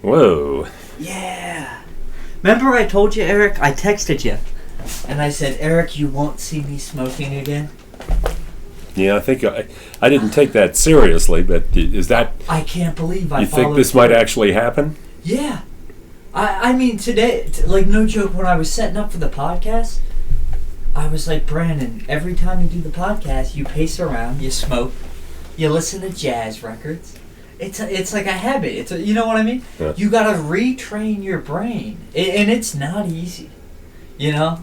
Whoa. Yeah. Remember I told you, Eric? I texted you. And I said, Eric, you won't see me smoking again? Yeah, I think I didn't take that seriously, but is that... I can't believe I You think this through. might actually happen? Yeah. I mean, today, like, no joke, when I was setting up for the podcast, I was like, Brandon, every time you do the podcast, you pace around, you smoke, you listen to jazz records. It's like a habit. You know what I mean? Yeah. You gotta retrain your brain. And it's not easy. You know?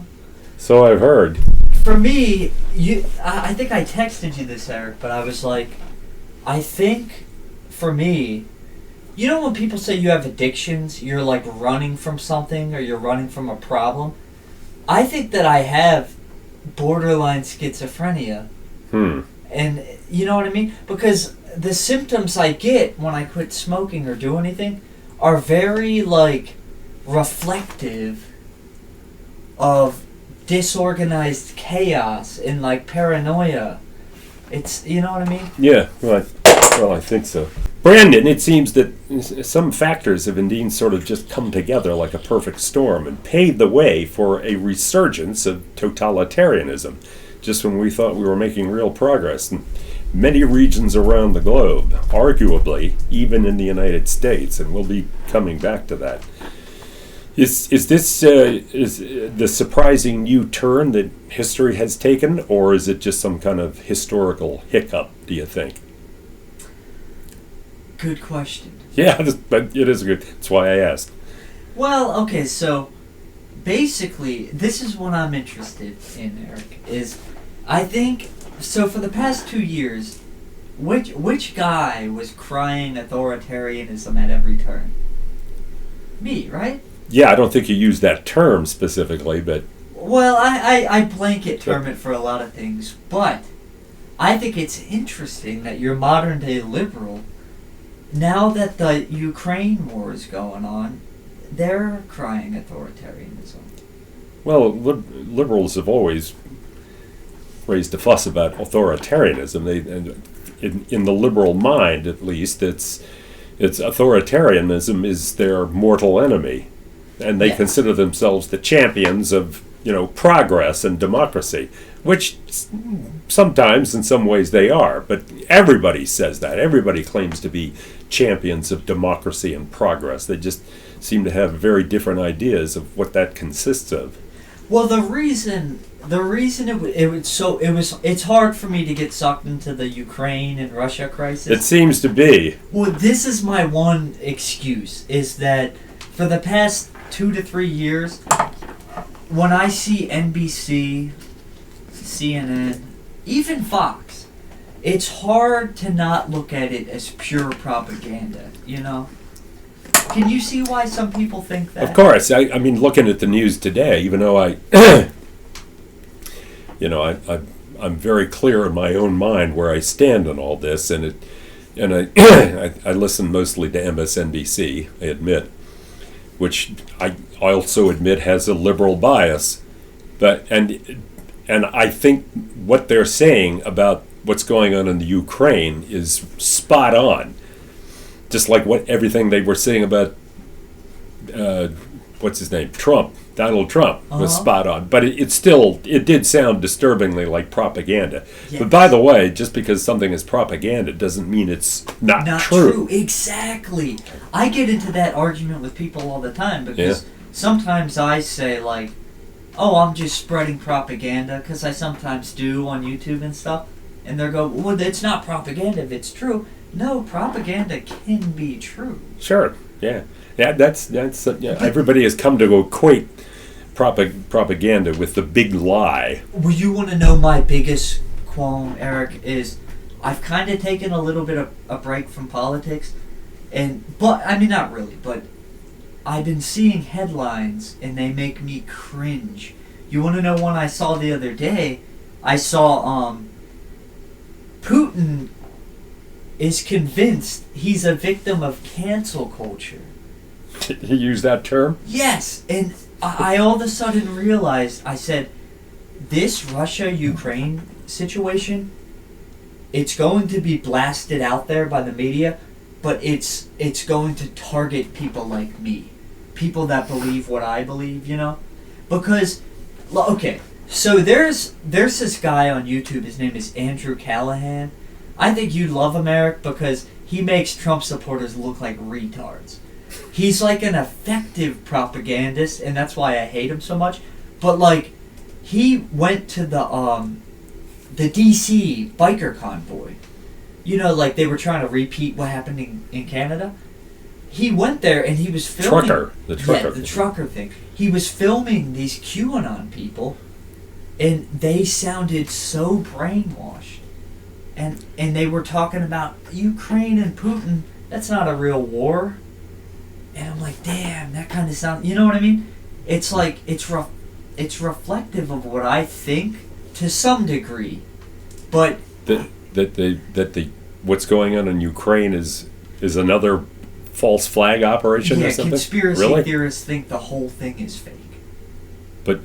So I've heard. For me, I think I texted you this, Eric, but I was like, I think, for me, you know when people say you have addictions, you're like running from something or you're running from a problem? I think that I have borderline schizophrenia. And you know what I mean? Because the symptoms I get when I quit smoking or do anything are very, like, reflective of disorganized chaos and, like, paranoia. It's, you know what I mean? Yeah, well, I think so. Brandon, it seems that some factors have indeed sort of just come together like a perfect storm and paved the way for a resurgence of totalitarianism, just when we thought we were making real progress in many regions around the globe, arguably even in the United States, and we'll be coming back to that. Is this the surprising new turn that history has taken, or is it just some kind of historical hiccup, do you think? Good question. Yeah, but it is good. That's why I asked. Well, okay, so basically, this is what I'm interested in, Eric, is I think, so for the past 2 years, which guy was crying authoritarianism at every turn? Me, right? Yeah, I don't think you used that term specifically, but... Well, I blanket term it for a lot of things, but I think it's interesting that your modern-day liberal, now that the Ukraine war is going on, they're crying authoritarianism. Well, liberals have always raised a fuss about authoritarianism. In the liberal mind, at least, it's authoritarianism is their mortal enemy, and they consider themselves the champions of progress and democracy, which sometimes in some ways they are. But everybody says that. Everybody claims to be champions of democracy and progress. They just seem to have very different ideas of what that consists of. Well, the reason it's hard for me to get sucked into the Ukraine and Russia crisis. It seems to be. Well, this is my one excuse, is that for the past 2 to 3 years, when I see NBC, CNN, even Fox, it's hard to not look at it as pure propaganda, you know? Can you see why some people think that? Of course. I mean, looking at the news today, even though I'm very clear in my own mind where I stand on all this, and I listen mostly to MSNBC, I admit, which I also admit has a liberal bias, but and I think what they're saying about what's going on in the Ukraine is spot on. Just like everything they were saying about what's his name, Donald Trump was spot on, but it did sound disturbingly like propaganda. Yes. But by the way, just because something is propaganda doesn't mean it's not true. Exactly. I get into that argument with people all the time because sometimes I say like, "Oh, I'm just spreading propaganda," because I sometimes do on YouTube and stuff, and they go, "Well, it's not propaganda if it's true." No, propaganda can be true. Sure. Yeah. Yeah. That's everybody has come to equate propaganda with the big lie. Well, you want to know my biggest qualm, Eric, is I've kind of taken a little bit of a break from politics, but I mean not really, but I've been seeing headlines and they make me cringe. You want to know one I saw the other day? I saw Putin is convinced he's a victim of cancel culture. He used that term? Yes, and I all of a sudden realized, I said, this Russia-Ukraine situation, it's going to be blasted out there by the media, but it's going to target people like me, people that believe what I believe, you know, because okay, so there's this guy on YouTube. His name is Andrew Callahan. I think you'd love him, Eric, because he makes Trump supporters look like retards. He's like an effective propagandist, and that's why I hate him so much. But like, he went to the DC biker convoy. You know, like they were trying to repeat what happened in Canada. He went there and he was filming the trucker, the trucker thing. He was filming these QAnon people, and they sounded so brainwashed. And they were talking about Ukraine and Putin. That's not a real war. And I'm like, damn, that kind of sounds. You know what I mean? It's like it's reflective of what I think to some degree, but that what's going on in Ukraine is another false flag operation or something? Conspiracy theorists think the whole thing is fake. But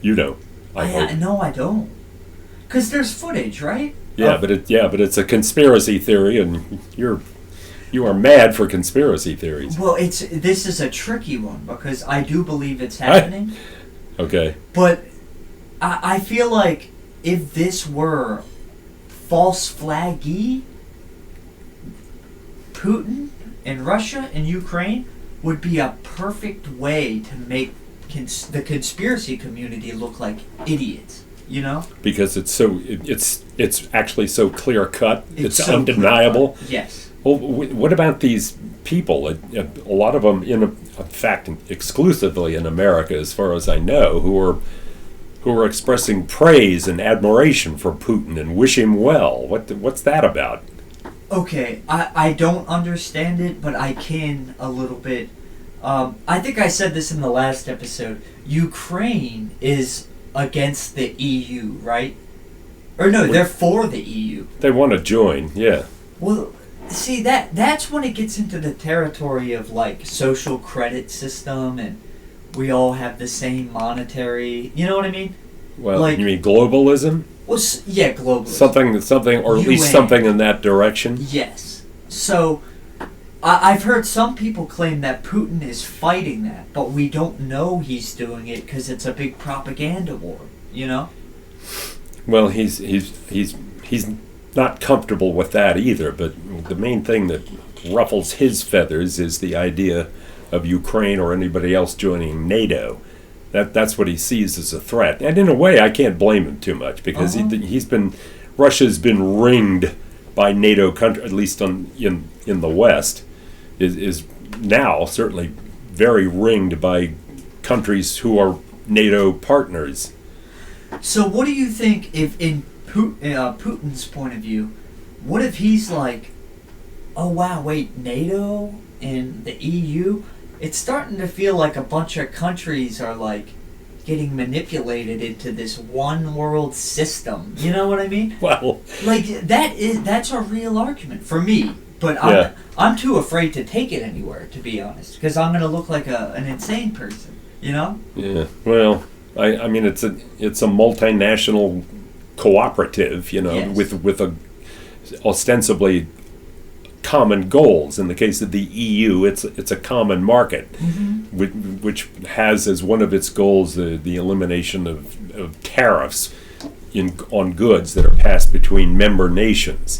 you know, no, I don't. Because there's footage, right? Yeah, but it's a conspiracy theory, and you are mad for conspiracy theories. Well, this is a tricky one because I do believe it's happening. Okay. But I feel like if this were false flaggy, Putin and Russia and Ukraine would be a perfect way to make the conspiracy community look like idiots. You know? Because it's actually so clear cut. It's so undeniable. Yes. Well, what about these people? A lot of them, in fact, exclusively in America, as far as I know, who are expressing praise and admiration for Putin and wish him well. What's that about? Okay, I don't understand it, but I can a little bit. I think I said this in the last episode. Ukraine is against the EU, right? Or no, they're for the EU. They want to join, yeah. Well, see, that's when it gets into the territory of like social credit system, and we all have the same monetary. You know what I mean? Well, like, you mean globalism? Well, yeah, globalism. Something, or at least something in that direction. Yes. So, I've heard some people claim that Putin is fighting that, but we don't know he's doing it because it's a big propaganda war. You know? Well, he's not comfortable with that either. But the main thing that ruffles his feathers is the idea of Ukraine or anybody else joining NATO. That's what he sees as a threat. And in a way, I can't blame him too much because Russia's been ringed by NATO countries, at least in the West, is now certainly very ringed by countries who are NATO partners. So what do you think if in Putin's point of view, what if he's like, oh wow, wait, NATO and the EU? It's starting to feel like a bunch of countries are like getting manipulated into this one world system. You know what I mean? Well, like that's a real argument for me. But I'm too afraid to take it anywhere, to be honest, because I'm going to look like an insane person. You know? Yeah. Well, I mean it's a multinational cooperative, you know, yes. with a ostensibly common goals. In the case of the EU, it's a common market, mm-hmm. which has as one of its goals the elimination of tariffs on goods that are passed between member nations.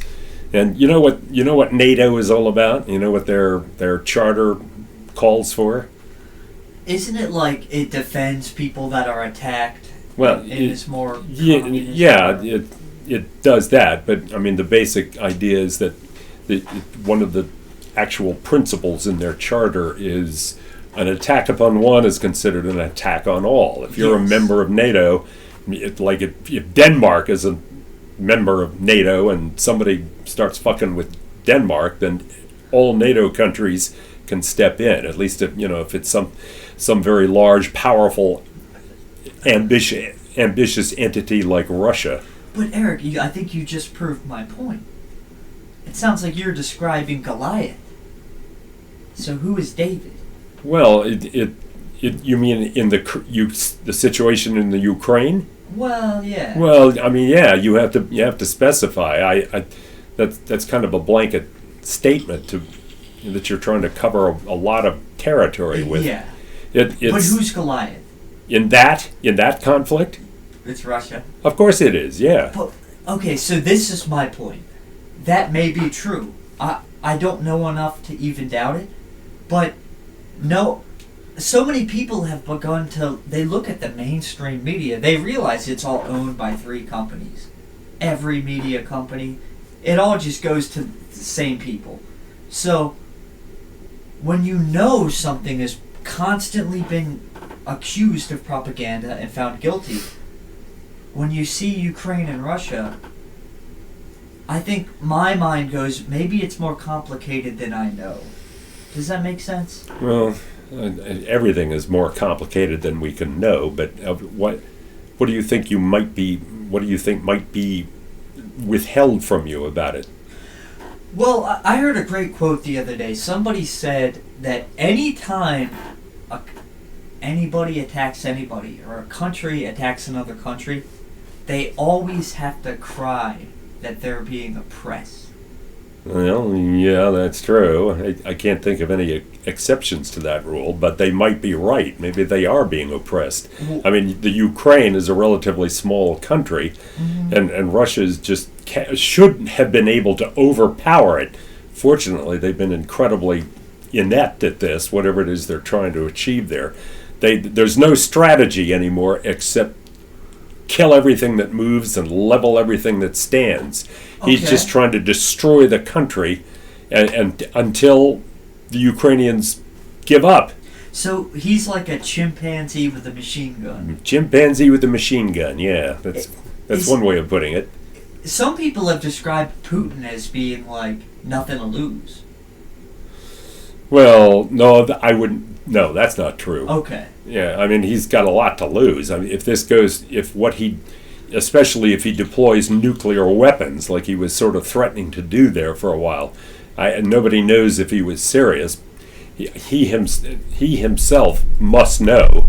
And you know what NATO is all about? You know what their charter calls for? Isn't it like it defends people that are attacked? Well, it's more it does that. But I mean, the basic idea is that one of the actual principles in their charter is an attack upon one is considered an attack on all. If you're a member of NATO, if Denmark is a member of NATO and somebody starts fucking with Denmark, then all NATO countries can step in. At least if it's some very large, powerful, ambitious entity like Russia. But Eric, I think you just proved my point. It sounds like you're describing Goliath. So who is David? Well, you mean in the situation in the Ukraine? Well, yeah. Well, I mean, yeah, you have to specify. That's kind of a blanket statement that you're trying to cover a lot of territory with. Yeah. But who's Goliath? in that conflict? It's Russia. Of course it is. Yeah. But, okay, so this is my point. That may be true. I don't know enough to even doubt it, but no. So many people have begun to. They look at the mainstream media. They realize it's all owned by 3 companies. Every media company, it all just goes to the same people. So when you know something has constantly been accused of propaganda and found guilty, when you see Ukraine and Russia, I think my mind goes, maybe it's more complicated than I know. Does that make sense? Well, everything is more complicated than we can know. But what do you think might be withheld from you about it? Well, I heard a great quote the other day. Somebody said that any time anybody attacks anybody or a country attacks another country, they always have to cry that they're being oppressed. Well, yeah, that's true. I can't think of any exceptions to that rule, but they might be right. Maybe they are being oppressed. I mean, the Ukraine is a relatively small country, and Russia should have been able to overpower it. Fortunately, they've been incredibly inept at this, whatever it is they're trying to achieve there. There's no strategy anymore except kill everything that moves and level everything that stands. He's just trying to destroy the country and until the Ukrainians give up. So he's like a chimpanzee with a machine gun. Chimpanzee with a machine gun, yeah. That's one way of putting it. Some people have described Putin as being like nothing to lose. Well, no, I wouldn't. No, that's not true. Okay. Yeah, I mean, he's got a lot to lose. I mean, especially if he deploys nuclear weapons, like he was sort of threatening to do there for a while. Nobody knows if he was serious. He himself must know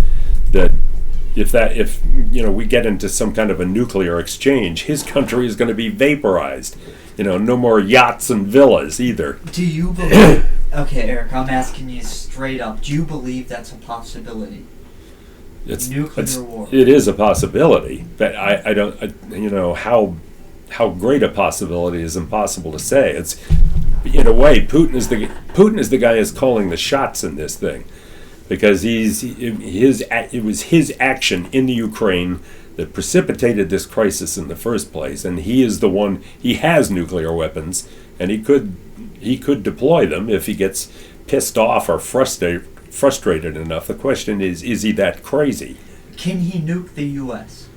that if we get into some kind of a nuclear exchange, his country is going to be vaporized. No more yachts and villas either. Do you believe? Okay, Eric, I'm asking you straight up. Do you believe that's a possibility? Nuclear war. It is a possibility, but I don't. How great a possibility is impossible to say. It's in a way Putin is the guy who's calling the shots in this thing, because it was his action in the Ukraine that precipitated this crisis in the first place, and he is the one. He has nuclear weapons, and he could deploy them if he gets pissed off or frustrated enough. The question is he that crazy? Can he nuke the U.S.?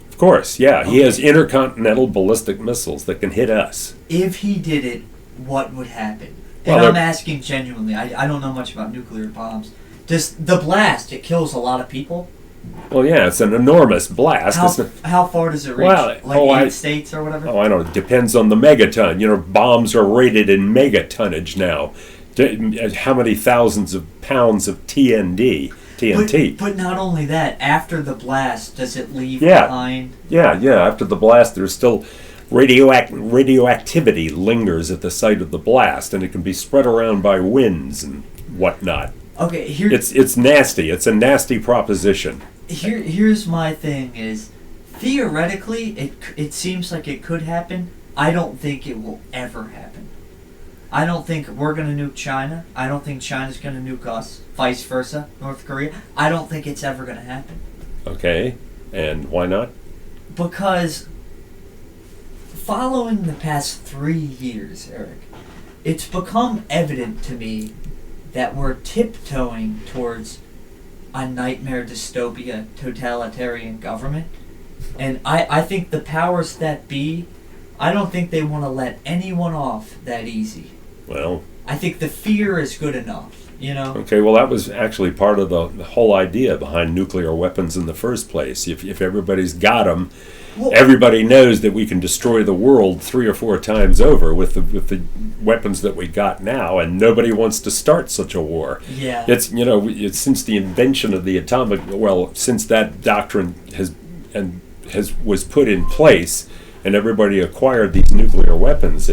Of course, yeah. Okay. He has intercontinental ballistic missiles that can hit us. If he did it, what would happen? And I'm asking genuinely. I don't know much about nuclear bombs. Does the blast, it kills a lot of people? Well, yeah, it's an enormous blast. How far does it reach? Well, 8 states or whatever? I don't know. It depends on the megaton. Bombs are rated in megatonnage now. How many thousands of pounds of TNT? But not only that, after the blast, does it leave behind? Yeah. After the blast, there's still radioactivity lingers at the site of the blast, and it can be spread around by winds and whatnot. Okay, it's nasty. It's a nasty proposition. Here's my thing: is theoretically, it seems like it could happen. I don't think it will ever happen. I don't think we're going to nuke China. I don't think China's going to nuke us. Vice versa, North Korea. I don't think it's ever going to happen. Okay, and why not? Because following the past 3 years, Eric, it's become evident to me that we're tiptoeing towards a nightmare dystopia totalitarian government. And I think the powers that be, I don't think they want to let anyone off that easy. Well, I think the fear is good enough, Okay, well, that was actually part of the whole idea behind nuclear weapons in the first place. If everybody's got them, everybody knows that we can destroy the world 3 or 4 times over with the weapons that we got now, and nobody wants to start such a war. Yeah. It's since the invention of the atomic, since that doctrine was put in place, and everybody acquired these nuclear weapons,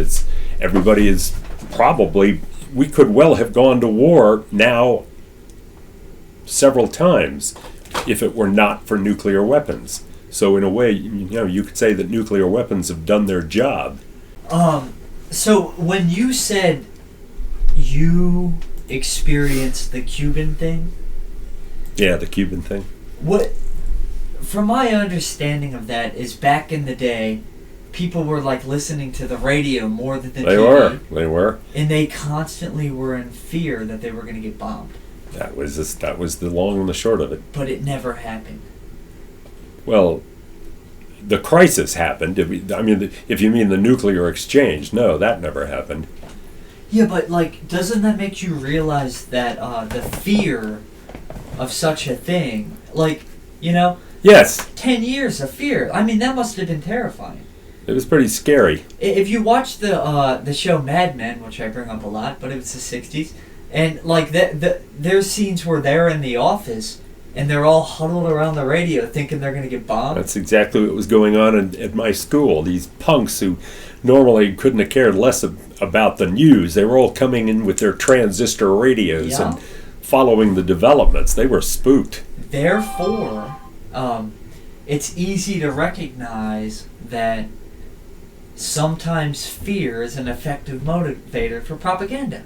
everybody is probably, we could well have gone to war now several times if it were not for nuclear weapons. So in a way, you could say that nuclear weapons have done their job. So when you said you experienced the Cuban thing, Yeah, the Cuban thing. what, from my understanding of that, is back in the day, people were like listening to the radio more than the TV. They were. And they constantly were in fear that they were going to get bombed. That was the long and the short of it. But it never happened. Well, the crisis happened. If you mean the nuclear exchange, no, that never happened. Yeah, but like, doesn't that make you realize that the fear of such a thing, like, Yes, 10 years of fear. I mean, that must have been terrifying. it was pretty scary. If you watch the show Mad Men, which I bring up a lot, but it was the 60s, and like there's scenes where they're in the office and they're all huddled around the radio thinking they're going to get bombed. That's exactly what was going on at my school. These punks who normally couldn't have cared less about the news, they were all coming in with their transistor radios and following the developments. They were spooked. Therefore, it's easy to recognize that sometimes fear is an effective motivator for propaganda.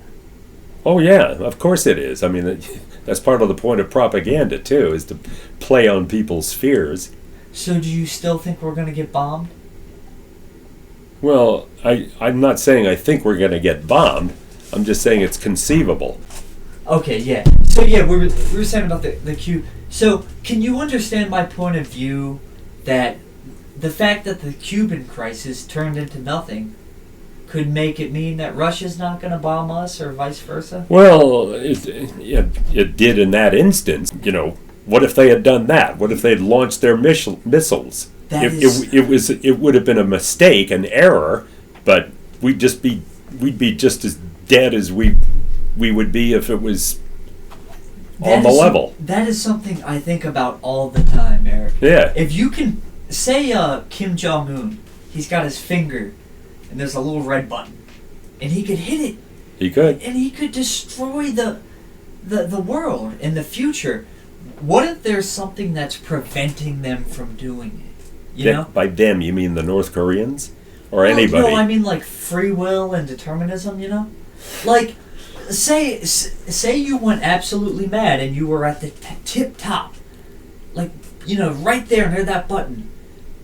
Oh yeah, of course it is. I mean, that's part of the point of propaganda too, is to play on people's fears. So do you still think we're going to get bombed? Well, I'm not saying I think we're going to get bombed. I'm just saying it's conceivable. Okay, yeah. So yeah, we were saying about the Q. So can you understand my point of view that the fact that the Cuban crisis turned into nothing could make it mean that Russia's not going to bomb us, or vice versa? Well, it did in that instance. What if they had done that? What if they had launched their missiles? It would have been a mistake, an error, but we'd be just as dead as we would be if it was on the level. That is something I think about all the time, Eric. Yeah. If you can say Kim Jong Un, he's got his finger and there's a little red button, and he could hit it. He could. And he could destroy the world in the future. What if there's something that's preventing them from doing it? By them, you mean the North Koreans? Or anybody? No, I mean like free will and determinism, Like, say you went absolutely mad and you were at the tip top. Like, right there near that button.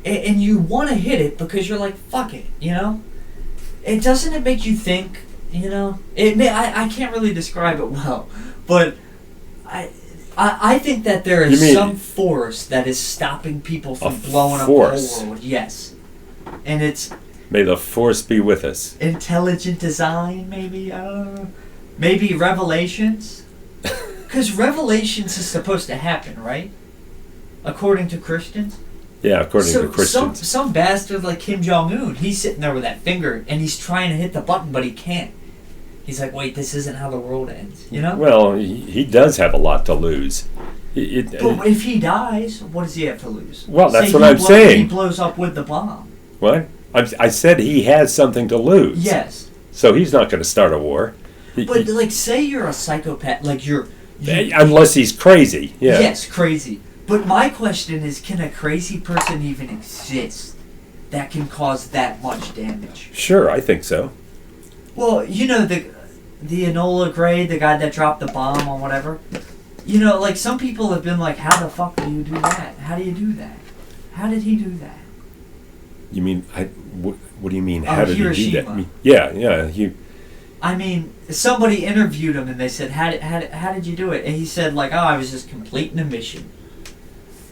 And you want to hit it because you're like, fuck it, It doesn't it make you think, I can't really describe it well, but I think that there is some force that is stopping people from blowing up the whole world. Yes. And it's... May the force be with us. Intelligent design, maybe? I don't know. Maybe revelations? Because revelations is supposed to happen, right? According to Christians? Yeah, according to Christians. Some bastard like Kim Jong Un, he's sitting there with that finger and he's trying to hit the button, but he can't. He's like, wait, this isn't how the world ends, Well, he does have a lot to lose. But if he dies, what does he have to lose? Well, that's what I'm saying. He blows up with the bomb. What? I said he has something to lose. Yes. So he's not going to start a war. But like, say you're a psychopath, like you're unless he's crazy. Yeah. Yes, crazy. But my question is, can a crazy person even exist that can cause that much damage? Sure, I think so. Well, the Enola Gray, the guy that dropped the bomb on whatever. Like some people have been like, how the fuck do you do that? How do you do that? How did he do that? You mean, what do you mean, how did Hiroshima. he do that? Yeah. I mean, somebody interviewed him and they said, how did you do it? And he said, like, I was just completing a mission.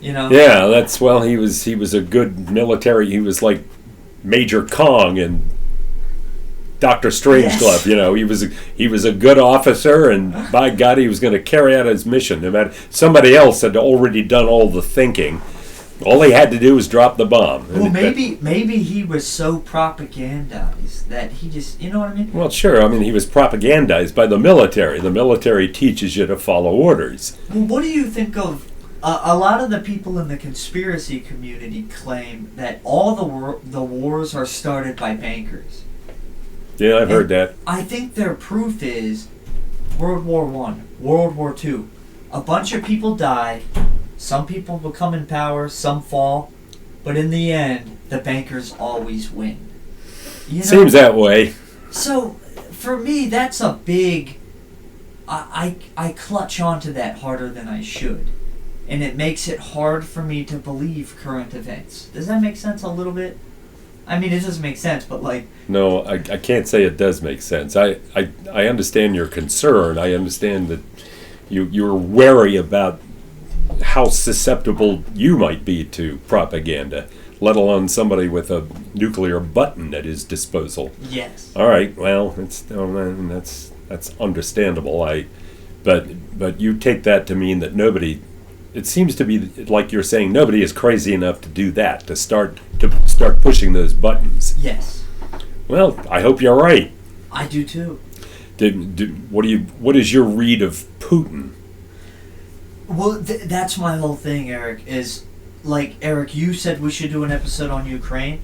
Yeah, he was a good military, he was like Major Kong in Dr. Strangelove. Yes. He was a good officer, and by God, he was going to carry out his mission. No matter, somebody else had already done all the thinking. All he had to do was drop the bomb. Well, maybe he was so propagandized that he just, you know what I mean? Well, sure. I mean, he was propagandized by the military. The military teaches you to follow orders. Well, what do you think of... a lot of the people in the conspiracy community claim that all the wars are started by bankers. Yeah, I've heard that. I think their proof is World War One, World War Two. A bunch of people die. Some people become in power. Some fall. But in the end, the bankers always win. You know? Seems that way. So, for me, that's a big... I clutch onto that harder than I should. And it makes it hard for me to believe current events. Does that make sense a little bit? I mean, it doesn't make sense, but like... No, I can't say it does make sense. I understand your concern. I understand that you're wary about how susceptible you might be to propaganda, let alone somebody with a nuclear button at his disposal. Yes. All right. Well, that's understandable. But you take that to mean that nobody. It seems to be like you're saying nobody is crazy enough to do that, to start pushing those buttons. Yes. Well, I hope you're right. I do too. What is your read of Putin? Well, that's my whole thing, Eric, is, like, Eric, you said we should do an episode on Ukraine.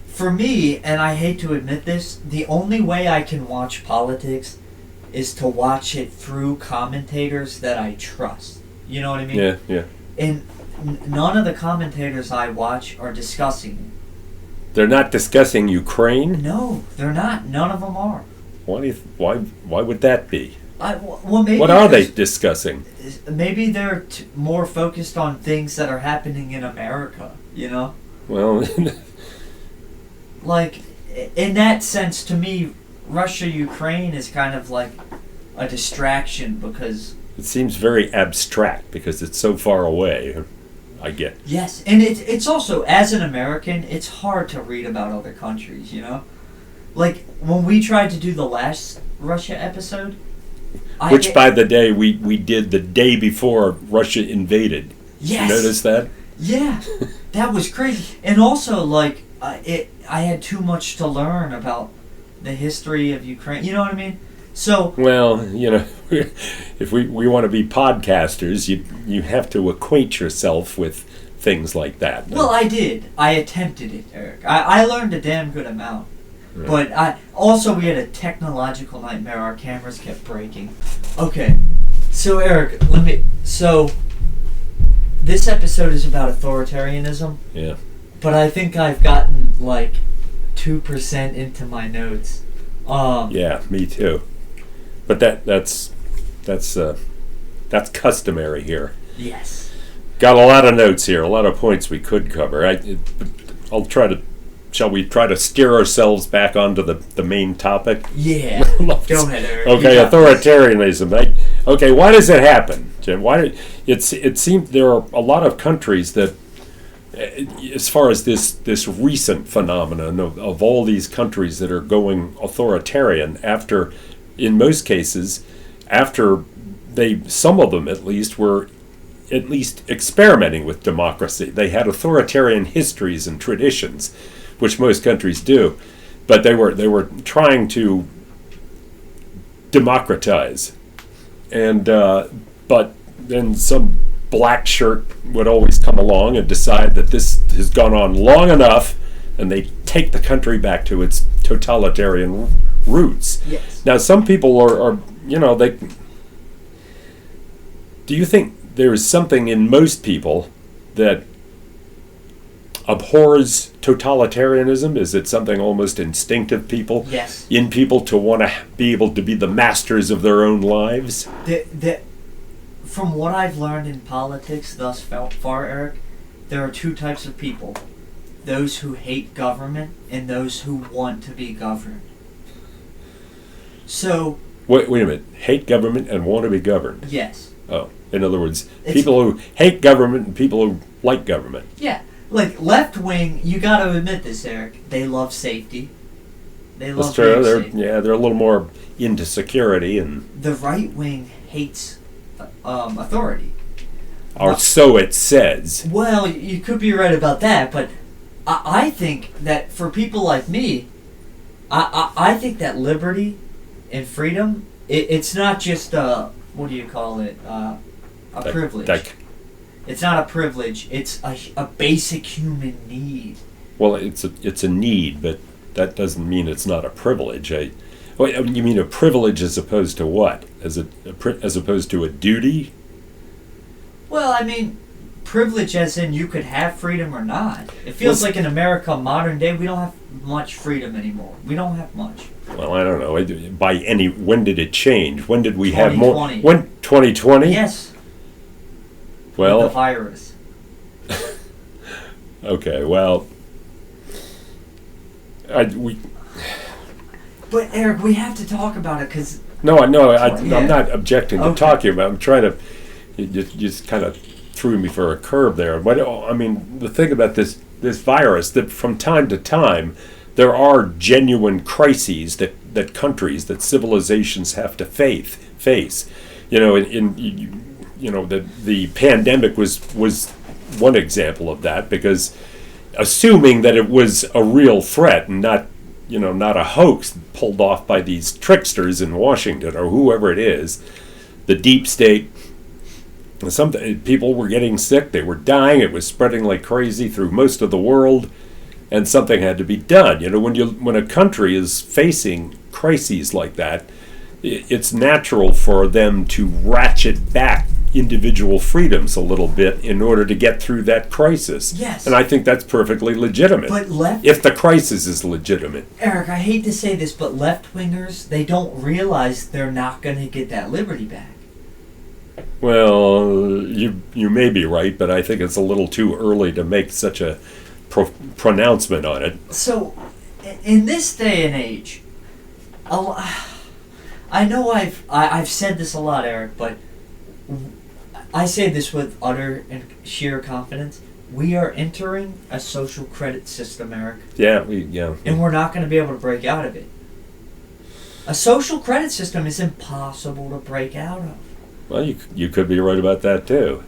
For me, and I hate to admit this, the only way I can watch politics is to watch it through commentators that I trust. You know what I mean? Yeah. And none of the commentators I watch are discussing it. They're not discussing Ukraine? No, they're not. None of them are. Why would that be? Well, maybe what are they discussing? Maybe they're more focused on things that are happening in America, you know? Well... like, in that sense, to me, Russia-Ukraine is kind of like a distraction because... It seems very abstract because it's so far away, I get. Yes, and it's also, as an American, it's hard to read about other countries, you know? Like, when we tried to do the last Russia episode... Which, by the day, we did the day before Russia invaded. Yes. You notice that? Yeah, that was crazy. And also, like, I had too much to learn about the history of Ukraine. You know what I mean? So... Well, you know, if we want to be podcasters, you have to acquaint yourself with things like that. Well, I did. I attempted it, Eric. I learned a damn good amount. Right. But also we had a technological nightmare. Our cameras kept breaking. Okay, so Eric, so this episode is about authoritarianism. Yeah. But I think I've gotten like 2% into my notes. Yeah, me too. But that's customary here. Yes. Got a lot of notes here, a lot of points we could cover. I'll try to. Shall we try to steer ourselves back onto the main topic? Yeah. Go ahead, Eric. Okay, authoritarianism. Okay, why does it happen, Jim? It seems there are a lot of countries that, as far as this recent phenomenon of all these countries that are going authoritarian after, in most cases, after some of them at least were at least experimenting with democracy. They had authoritarian histories and traditions, which most countries do, but they were trying to democratize, and but then some black shirt would always come along and decide that this has gone on long enough, and they take the country back to its totalitarian roots. Yes. Now, some people are they. Do you think there is something in most people that abhors totalitarianism? Is it something almost instinctive Yes. in people to want to be able to be the masters of their own lives? From what I've learned in politics thus far, Eric, there are two types of people. Those who hate government and those who want to be governed. So... Wait a minute. Hate government and want to be governed? Yes. Oh, in other words, people who hate government and people who like government. Yeah. Like, left wing, you got to admit this, Eric, they love safety. They love That's true. Safety. They're a little more into security, and the right wing hates authority. Or so it says. Well, you could be right about that, but I think that for people like me, I think that liberty and freedom, it's not just what do you call it? A privilege. It's not a privilege. It's a basic human need. Well, it's a need, but that doesn't mean it's not a privilege. Wait, you mean a privilege as opposed to what? As opposed to a duty? Well, I mean, privilege as in you could have freedom or not. It feels like in America, modern day, we don't have much freedom anymore. We don't have much. Well, I don't know. When did it change? When did we have more? 2020. When 2020? Yes. Well, With the virus. Okay. Well, we. But Eric, we have to talk about it because. No, I'm Yeah. not objecting to Okay. talking about. I'm trying to. You just kind of threw me for a curve there. But I mean, the thing about this virus, that from time to time, there are genuine crises that countries, that civilizations have to face. You know, the pandemic was one example of that, because assuming that it was a real threat and not a hoax pulled off by these tricksters in Washington or whoever it is, the deep state. Some people were getting sick, they were dying, it was spreading like crazy through most of the world, and something had to be done. You know, when a country is facing crises like that, it's natural for them to ratchet back individual freedoms a little bit in order to get through that crisis. Yes. And I think that's perfectly legitimate. But if the crisis is legitimate. Eric, I hate to say this, but left-wingers, they don't realize they're not going to get that liberty back. Well, you may be right, but I think it's a little too early to make such a pronouncement on it. So, in this day and age, I know I've said this a lot, Eric, but I say this with utter and sheer confidence. We are entering a social credit system, Eric. Yeah. And we're not going to be able to break out of it. A social credit system is impossible to break out of. Well, you could be right about that too.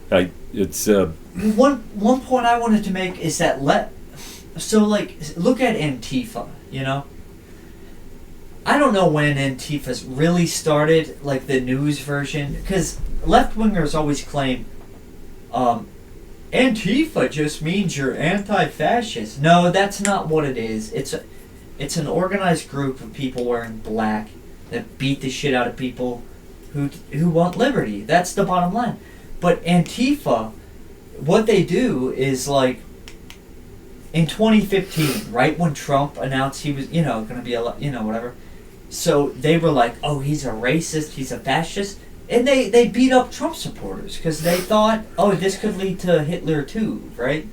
It's one point I wanted to make is that look at Antifa. You know, I don't know when Antifa's really started, like the news version, because left wingers always claim Antifa just means you're anti-fascist. No, that's not what it is. It's an organized group of people wearing black that beat the shit out of people who want liberty. That's the bottom line. But Antifa, what they do is, like, in 2015, right when Trump announced he was, going to be whatever. So they were like, oh, he's a racist, he's a fascist. And they beat up Trump supporters because they thought, oh, this could lead to Hitler too, right?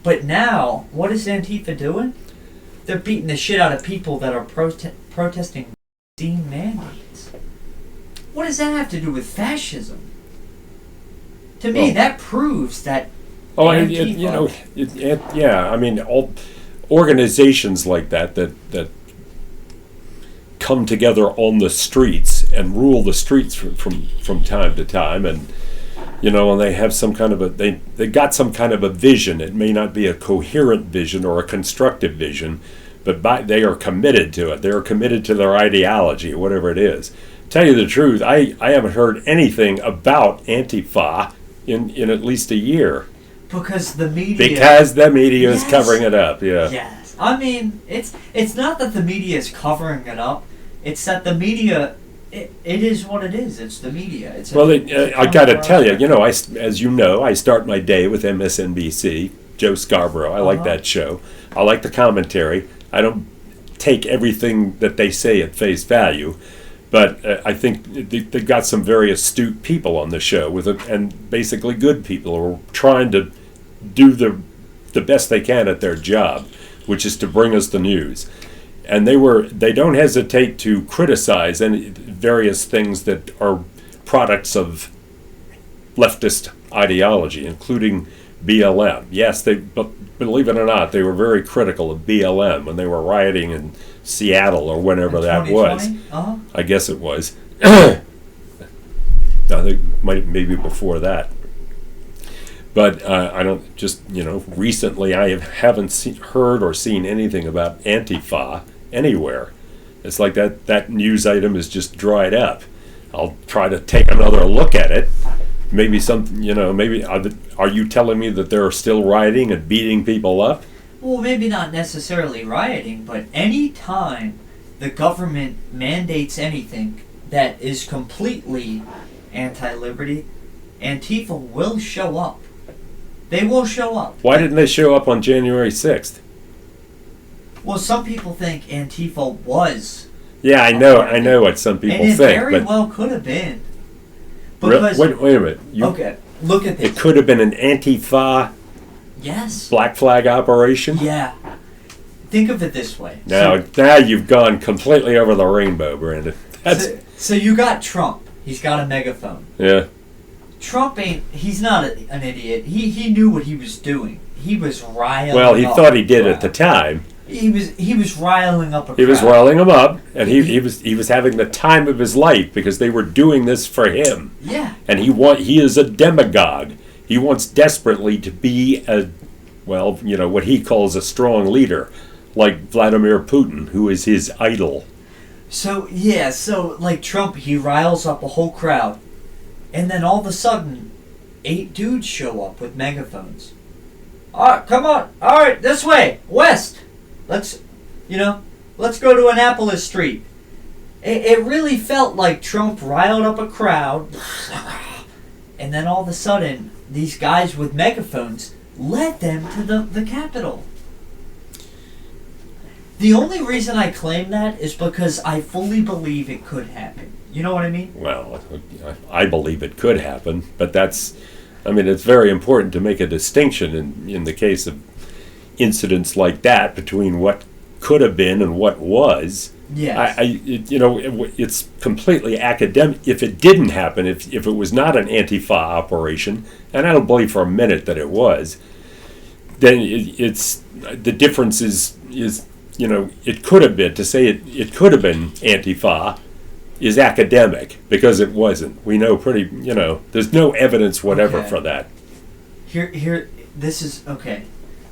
But now, what is Antifa doing? They're beating the shit out of people that are protesting vaccine mandates. What does that have to do with fascism? To me, that proves that. Oh, I mean, all organizations like that come together on the streets and rule the streets from time to time, and they have some kind of they got some kind of a vision. It may not be a coherent vision or a constructive vision, but they are committed to it. They are committed to their ideology, whatever it is. Tell you the truth, I haven't heard anything about Antifa in at least a year. Because the media. Because the media is covering it up, yeah. Yes. I mean, it's not that the media is covering it up. It's that the media, it is what it is. It's the media. I got to tell you, as you know, I start my day with MSNBC, Joe Scarborough. I like that show. I like the commentary. I don't take everything that they say at face value. But I think they've got some very astute people on the show, and basically good people who are trying to do the best they can at their job, which is to bring us the news. And they don't hesitate to criticize any various things that are products of leftist ideology, including BLM. Yes, but believe it or not, they were very critical of BLM when they were rioting in Seattle or whenever that was. Uh-huh. I guess it was. I think maybe before that. But I don't recently I haven't heard or seen anything about Antifa anywhere. It's like that news item is just dried up. I'll try to take another look at it. Maybe are you telling me that they're still rioting and beating people up? Well, maybe not necessarily rioting, but any time the government mandates anything that is completely anti-liberty, Antifa will show up. They will show up. Why didn't they show up on January 6th? Well, some people think Antifa was. Yeah, I know what some people and it think. very but well could have been. Because, wait a minute. Okay, look at this. It could have been an Antifa Yes. black flag operation? Yeah. Think of it this way. Now you've gone completely over the rainbow, Brandon. So you got Trump. He's got a megaphone. Yeah. Trump he's not an idiot. He knew what he was doing. He was riling Well, he up thought he did crowd. at the time. He was riling up a crowd. He was riling them up, and he was having the time of his life because they were doing this for him. Yeah. And he is a demagogue. He wants desperately to be what he calls a strong leader, like Vladimir Putin, who is his idol. So like Trump, he riles up a whole crowd, and then all of a sudden, 8 dudes show up with megaphones. All right, come on. All right, this way, west. Let's go to Annapolis Street. It really felt like Trump riled up a crowd, and then all of a sudden, these guys with megaphones led them to the Capitol. The only reason I claim that is because I fully believe it could happen. You know what I mean? Well, I believe it could happen, but it's very important to make a distinction in the case of incidents like that between what could have been and what was. Yes. It's completely academic. If it didn't happen, if it was not an Antifa operation, and I don't believe for a minute that it was, then it's the difference is it could have been, to say it could have been Antifa is academic because it wasn't. We know there's no evidence whatever for that. This is okay.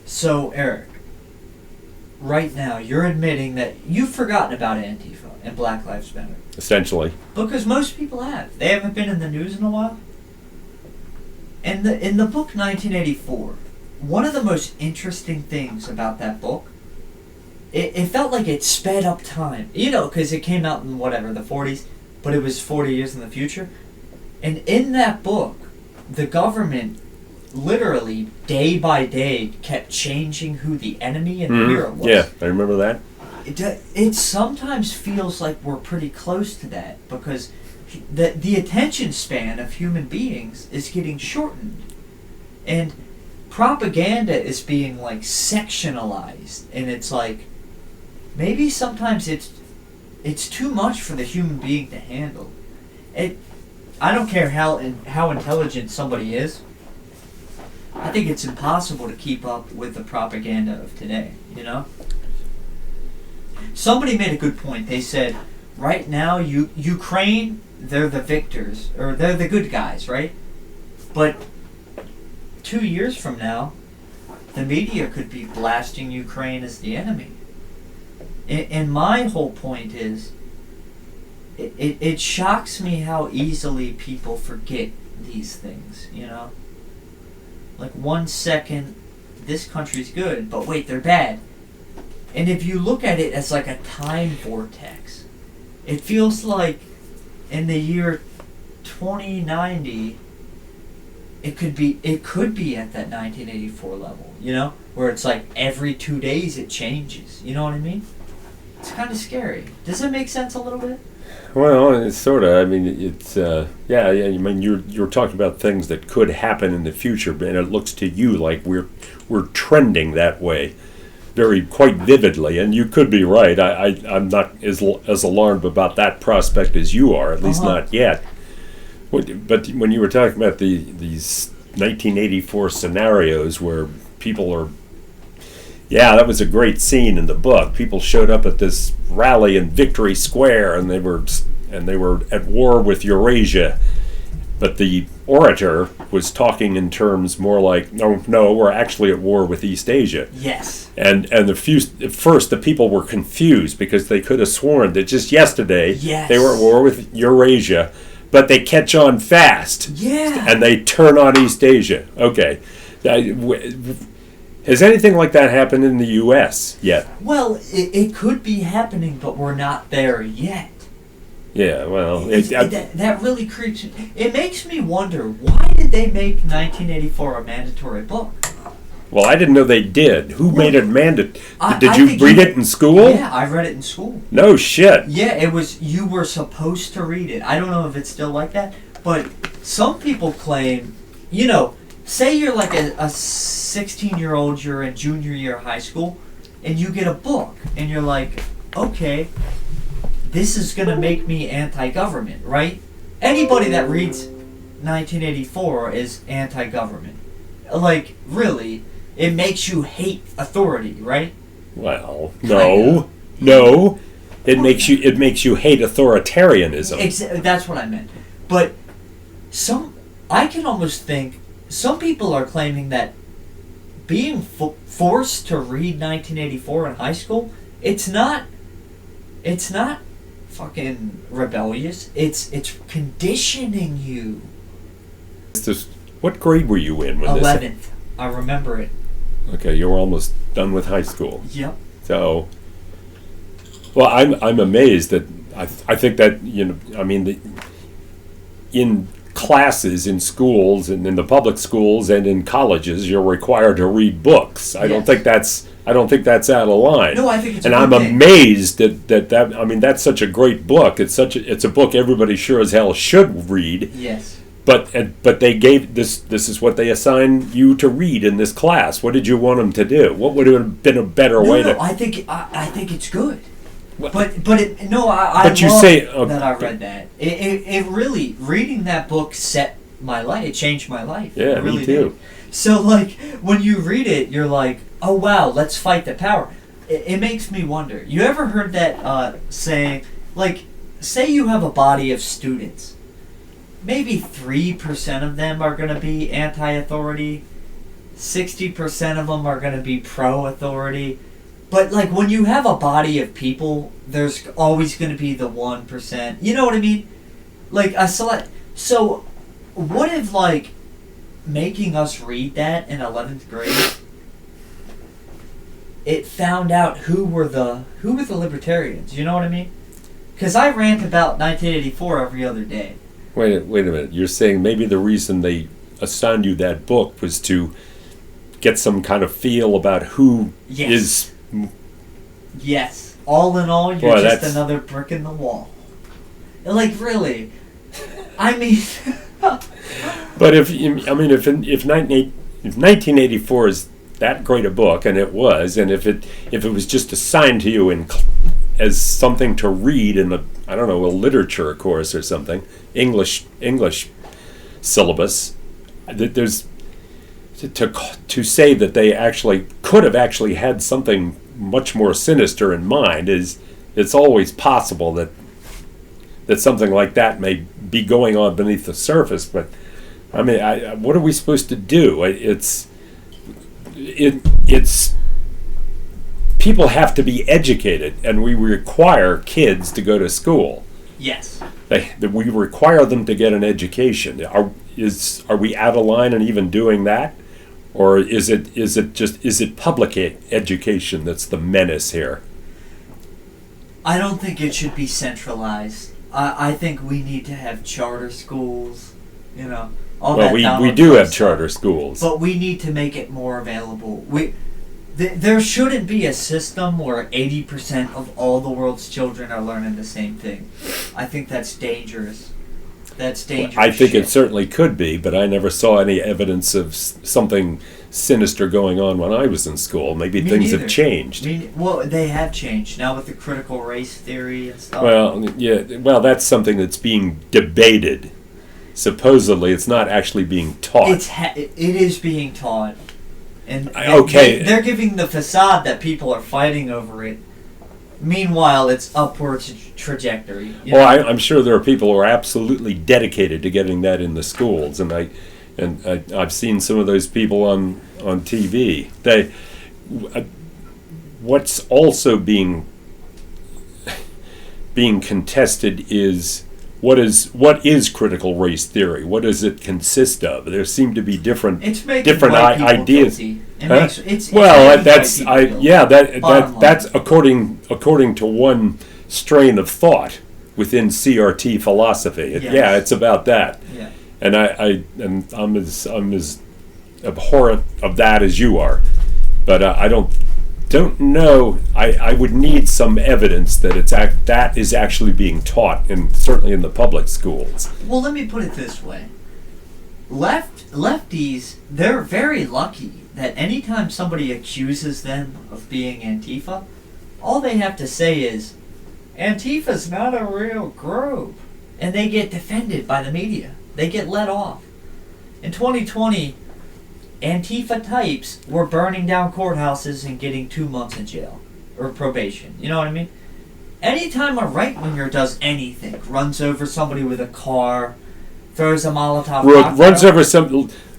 So, Eric, right now you're admitting that you've forgotten about Antifa and Black Lives Matter. Essentially. Because most people have. They haven't been in the news in a while. And in the book 1984, one of the most interesting things about that book, it felt like it sped up time. Because it came out in the 40s, but it was 40 years in the future. And in that book, the government literally day by day kept changing who the enemy and the hero was. Yeah, I remember that. It sometimes feels like we're pretty close to that because the attention span of human beings is getting shortened, and propaganda is being sectionalized, and it's maybe sometimes it's too much for the human being to handle. I don't care how intelligent somebody is. I think it's impossible to keep up with the propaganda of today, Somebody made a good point. They said, right now, Ukraine, they're the victors, or they're the good guys, right? But 2 years from now, the media could be blasting Ukraine as the enemy. And my whole point is, it shocks me how easily people forget these things, 1 second, this country's good, but wait, they're bad. And if you look at it as a time vortex, it feels like in the year 2090, it could be at that 1984 level, where it's every 2 days it changes. You know what I mean? It's kind of scary. Does that make sense a little bit? Well, it's sort of. It's you're talking about things that could happen in the future, and it looks to you like we're trending that way, quite vividly. And you could be right. I'm not as alarmed about that prospect as you are, at least not yet. But when you were talking about these 1984 scenarios where people are. Yeah, that was a great scene in the book. People showed up at this rally in Victory Square, and they were at war with Eurasia. But the orator was talking in terms more like, no, we're actually at war with East Asia. Yes. And at first the people were confused because they could have sworn that just yesterday they were at war with Eurasia, but they catch on fast. Yeah. And they turn on East Asia. Okay. Has anything like that happened in the U.S. yet? Well, it could be happening, but we're not there yet. Yeah, well... that really creeps me. It makes me wonder, why did they make 1984 a mandatory book? Well, I didn't know they did. Who made it mandatory? Did I you think read it in school? Yeah, I read it in school. No shit. Yeah, it was, you were supposed to read it. I don't know if it's still like that, but some people claim, say you're like a 16-year-old, you're in junior year of high school, and you get a book, and you're like, okay, this is going to make me anti-government, right? Anybody that reads 1984 is anti-government. Like, really, it makes you hate authority, right? Well, no. It makes you hate authoritarianism. That's what I meant. But I can almost think some people are claiming that being forced to read 1984 in high school, it's not fucking rebellious. It's conditioning you. What grade were you in when 11th. I remember it. Okay, you were almost done with high school. Yep. So, well, I'm amazed that I think that in classes in schools and in the public schools and in colleges you're required to read books. I don't think that's out of line. No, I think it's. And I'm amazed that I mean that's such a great book. It's a book everybody sure as hell should read. Yes. But they gave this is what they assigned you to read in this class. What did you want them to do? What would have been a better way to? I think it's good. What? I But you love say that I read that. It really, reading that book set my life. It changed my life. Yeah, it really me too. Did. So like when you read it, you're like, oh wow, let's fight the power. It makes me wonder. You ever heard that saying? Like, say you have a body of students. Maybe 3% of them are going to be anti-authority. 60% of them are going to be pro-authority. But like when you have a body of people, there's always going to be the 1%. You know what I mean? Like so what if like making us read that in 11th grade, it found out who were the libertarians? You know what I mean? Because I rant about 1984 every other day. Wait a minute. You're saying maybe the reason they assigned you that book was to get some kind of feel about who is. Yes. All in all, you're just another brick in the wall. Like, really. I mean... But if 1984 is that great a book, and it was, and if it was just assigned to you as something to read in a literature course or something, English syllabus, that there's to say that they actually could have actually had something much more sinister in mind it's always possible that something like that may be going on beneath the surface. But I mean, what are we supposed to do? It's people have to be educated, and we require kids to go to school. Yes. We require them to get an education. Are we out of line in even doing that? Or is it public education that's the menace here? I don't think it should be centralized. I think we need to have charter schools, Well, we do have charter schools. But we need to make it more available. There shouldn't be a system where 80% of all the world's children are learning the same thing. I think that's dangerous. That's dangerous. I think it certainly could be, but I never saw any evidence of something sinister going on when I was in school. Maybe things have changed. Well, they have changed now with the critical race theory and stuff. Well, yeah. Well, that's something that's being debated. Supposedly, it's not actually being taught. It is being taught. And they're giving the facade that people are fighting over it. Meanwhile, it's upward trajectory. I'm sure there are people who are absolutely dedicated to getting that in the schools, and I've seen some of those people on TV. What's also being contested is what is critical race theory? What does it consist of? There seem to be different ideas. Guilty. That's according to one strain of thought within CRT philosophy. It's about that. Yeah. And I'm as abhorrent of that as you are, but I don't know. I would need some evidence that that is actually being taught, certainly in the public schools. Well, let me put it this way: lefties, they're very lucky that anytime somebody accuses them of being Antifa, all they have to say is, "Antifa's not a real group," and they get defended by the media. They get let off. In 2020, Antifa types were burning down courthouses and getting 2 months in jail or probation. You know what I mean? Anytime a right-winger does anything, runs over somebody with a car, throws a Molotov cocktail,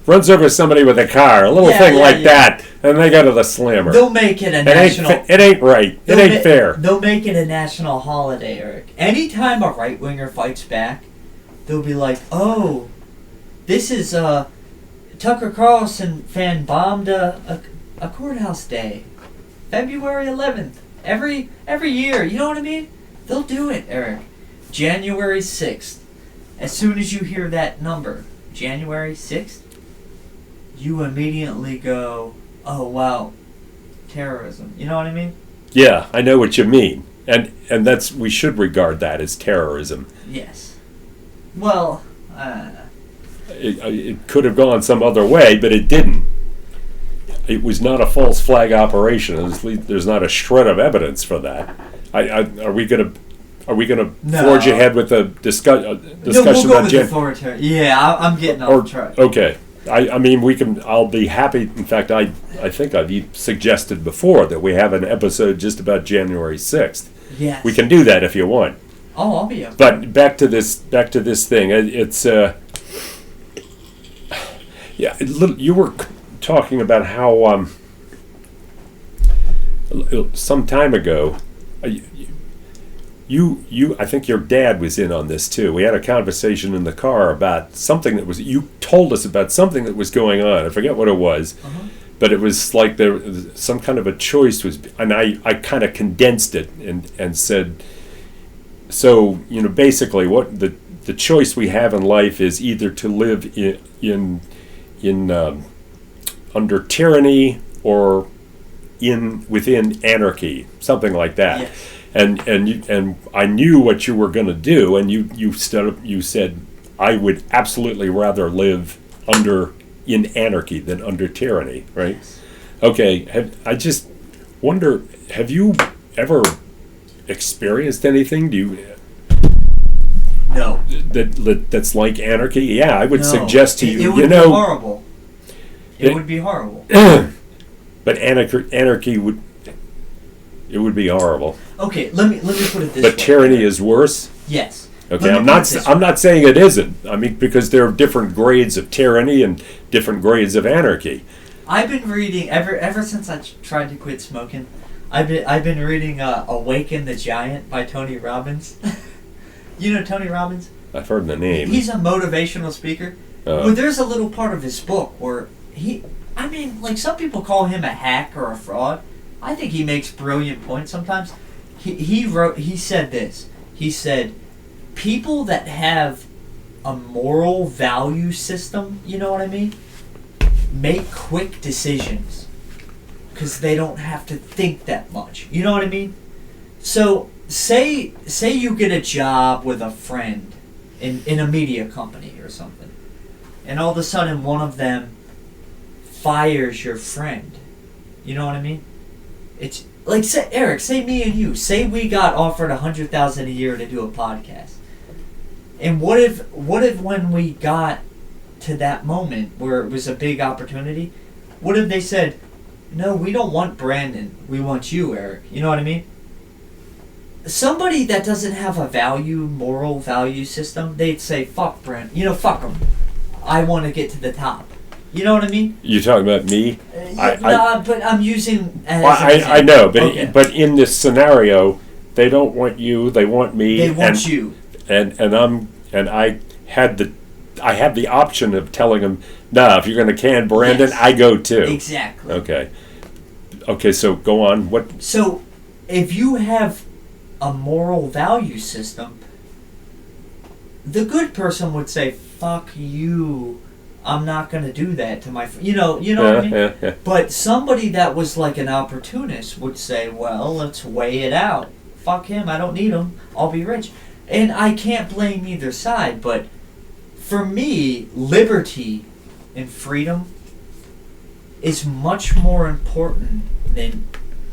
runs over somebody with a car, a little thing like that, and they go to the slammer. They'll make it a national... It ain't right. It ain't fair. They'll make it a national holiday, Eric. Anytime a right-winger fights back, they'll be like, "Oh, this is Tucker Carlson fan bombed a courthouse day, February 11th, every year." You know what I mean? They'll do it, Eric. January 6th. As soon as you hear that number, January 6th, you immediately go, "Oh wow, terrorism." You know what I mean? Yeah, I know what you mean, and we should regard that as terrorism. Yes. Well, it could have gone some other way, but it didn't. It was not a false flag operation. There's not a shred of evidence for that. Are we going to forge ahead with a discussion we'll go about with authoritarian? Yeah, I'm getting off track. Okay. I mean, we can. I'll be happy. In fact, I think I've suggested before that we have an episode just about January 6th. Yes. We can do that if you want. Oh, I'll be up. But back to this thing. It's you were talking about how some time ago, you I think your dad was in on this too. We had a conversation in the car about something you told us about something that was going on. I forget what it was. Uh-huh. But it was like some kind of a choice was, and I kind of condensed it and said, so basically what the choice we have in life is either to live in under tyranny or within anarchy, something like that. Yes. And I knew what you were going to do, and you said I would absolutely rather live in anarchy than under tyranny, right? Yes. Okay, I just wonder, have you ever experienced anything? Do you? No. That's like anarchy? Yeah, I would suggest to you. It would be horrible. It would be horrible. But anarchy would. It would be horrible. Okay, let me put it this way. But tyranny is worse? Yes. Okay, I'm not saying it isn't. I mean, because there are different grades of tyranny and different grades of anarchy. I've been reading ever since I tried to quit smoking. I've been reading "Awaken the Giant" by Tony Robbins. You know Tony Robbins? I've heard the name. He's a motivational speaker. Well, there's a little part of his book where some people call him a hack or a fraud. I think he makes brilliant points sometimes. He said this. He said, people that have a moral value system, you know what I mean, make quick decisions because they don't have to think that much. You know what I mean? So say you get a job with a friend in a media company or something, and all of a sudden one of them fires your friend. You know what I mean? It's like, Eric, say me and you, say we got offered $100,000 a year to do a podcast. And what if when we got to that moment where it was a big opportunity, what if they said, "No, we don't want Brandon, we want you, Eric." You know what I mean? Somebody that doesn't have a moral value system, they'd say, "Fuck Brandon, fuck him. I want to get to the top." You know what I mean? You're talking about me? But I'm using... I know, but in this scenario, they don't want you, they want me. They want you. and I had the option of telling him, nah, if you're going to can Brandon, Yes. I go too. Exactly. Okay, so go on. What? So, if you have a moral value system, the good person would say, "Fuck you, I'm not gonna do that to my." You know what I mean? Yeah. But somebody that was like an opportunist would say, "Well, let's weigh it out. Fuck him, I don't need him. I'll be rich." And I can't blame either side, but for me, liberty and freedom is much more important than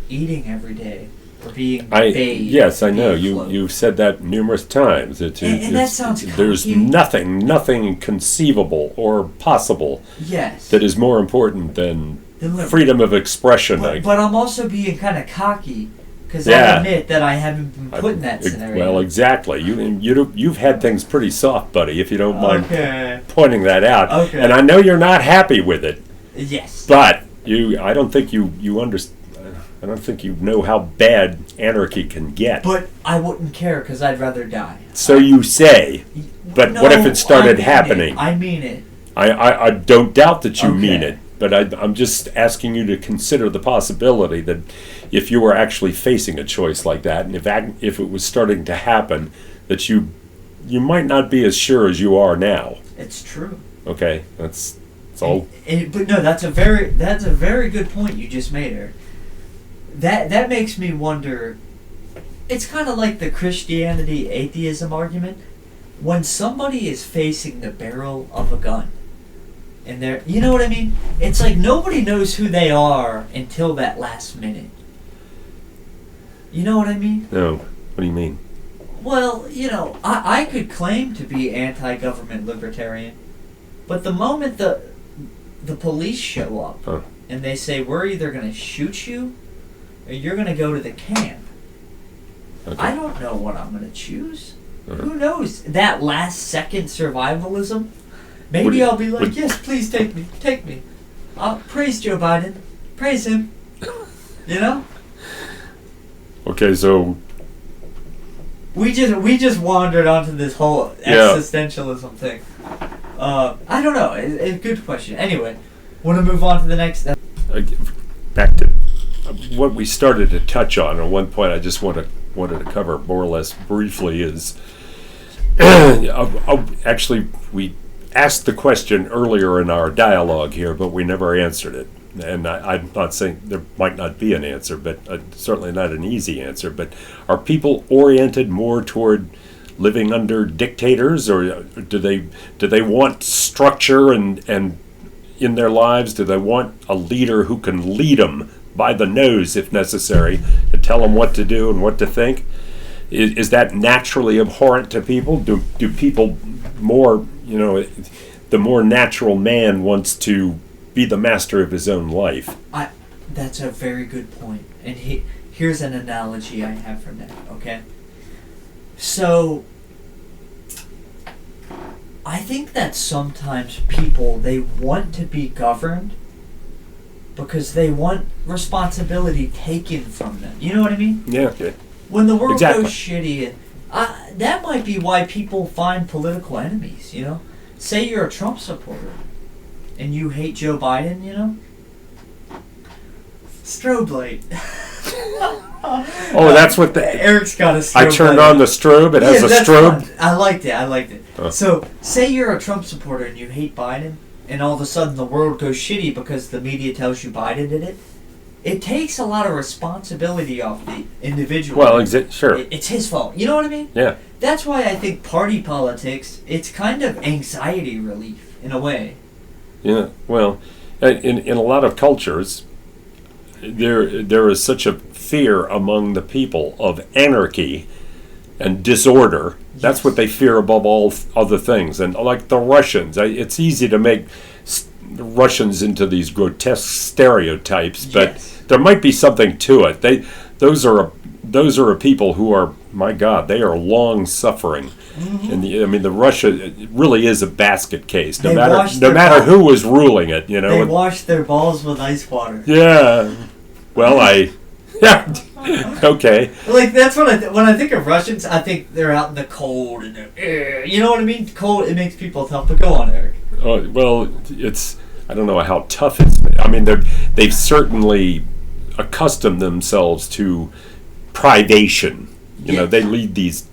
eating every day or being bathed. Yes, I know. being floated. You've said that numerous times. And that sounds there's cocky. nothing conceivable or possible Yes. that is more important than The liberty. freedom of expression. But I'm also being kind of cocky because I Yeah. admit that I haven't been put in that scenario. Well, exactly. You've had things pretty soft, buddy. If you don't mind Okay. pointing that out. Okay. And I know you're not happy with it, Yes. but I don't think you understand. I don't think you know how bad anarchy can get. But I wouldn't care because I'd rather die. So you say, but No, what if it started I mean happening? I mean it. I don't doubt that you Okay. mean it, but I'm just asking you to consider the possibility that if you were actually facing a choice like that, and if it was starting to happen, that you might not be as sure as you are now. It's true. Okay, that's all. But no, that's a very good point you just made, Eric. That makes me wonder. It's kind of like the Christianity atheism argument. When somebody is facing the barrel of a gun, and they're, you know what I mean? It's like nobody knows who they are until that last minute. You know what I mean? No, what do you mean? Well, I could claim to be anti-government libertarian, but the moment the police show up Huh. and they say we're either going to shoot you or you're going to go to the camp, Okay. I don't know what I'm going to choose. Uh-huh. Who knows? That last second survivalism. Maybe Would- I'll be like, would- yes, please take me. Praise Joe Biden. Praise him. You know? Okay, so We just wandered onto this whole Yeah. existentialism thing. I don't know. It's a good question. Anyway, want to move on to the next? back to what we started to touch on. At one point, I just wanted to cover more or less briefly is actually we asked the question earlier in our dialogue here, but we never answered it. And I'm not saying there might not be an answer, but certainly not an easy answer. But are people oriented more toward living under dictators, or do they want structure and in their lives? Do they want a leader who can lead them by the nose if necessary and tell them what to do and what to think? Is that naturally abhorrent to people? Do people more, the more natural man wants to be the master of his own life? That's a very good point. And here's an analogy I have from that, okay? So, I think that sometimes people, they want to be governed because they want responsibility taken from them. You know what I mean? Yeah, okay. When the world Exactly. goes shitty, that might be why people find political enemies, Say you're a Trump supporter and you hate Joe Biden, Strobe light. Oh, that's what Eric's got a strobe I turned light. on the strobe. It has a that's strobe. fun. I liked it. Huh. So, say you're a Trump supporter and you hate Biden, and all of a sudden the world goes shitty because the media tells you Biden did it. It takes a lot of responsibility off the individual. Well, sure. It's his fault. You know what I mean? Yeah. That's why I think party politics, it's kind of anxiety relief, in a way. Yeah. Well, in a lot of cultures, there is such a fear among the people of anarchy and disorder. That's Yes. what they fear above all other things. And like the Russians, it's easy to make Russians into these grotesque stereotypes, but Yes. there might be something to it. Those are a people who are, my God, they are long suffering. Mm-hmm. And the Russia it really is a basket case. No They wash matter their matter balls. who was ruling it, They wash their balls with ice water. Yeah. Well, Yeah. Okay. Like that's what when I think of Russians, I think they're out in the cold and they're, you know what I mean? Cold. It makes people tough. But go on, Eric. Well, it's, I don't know how tough it's. I mean, they've certainly accustomed themselves to privation. You know, they lead these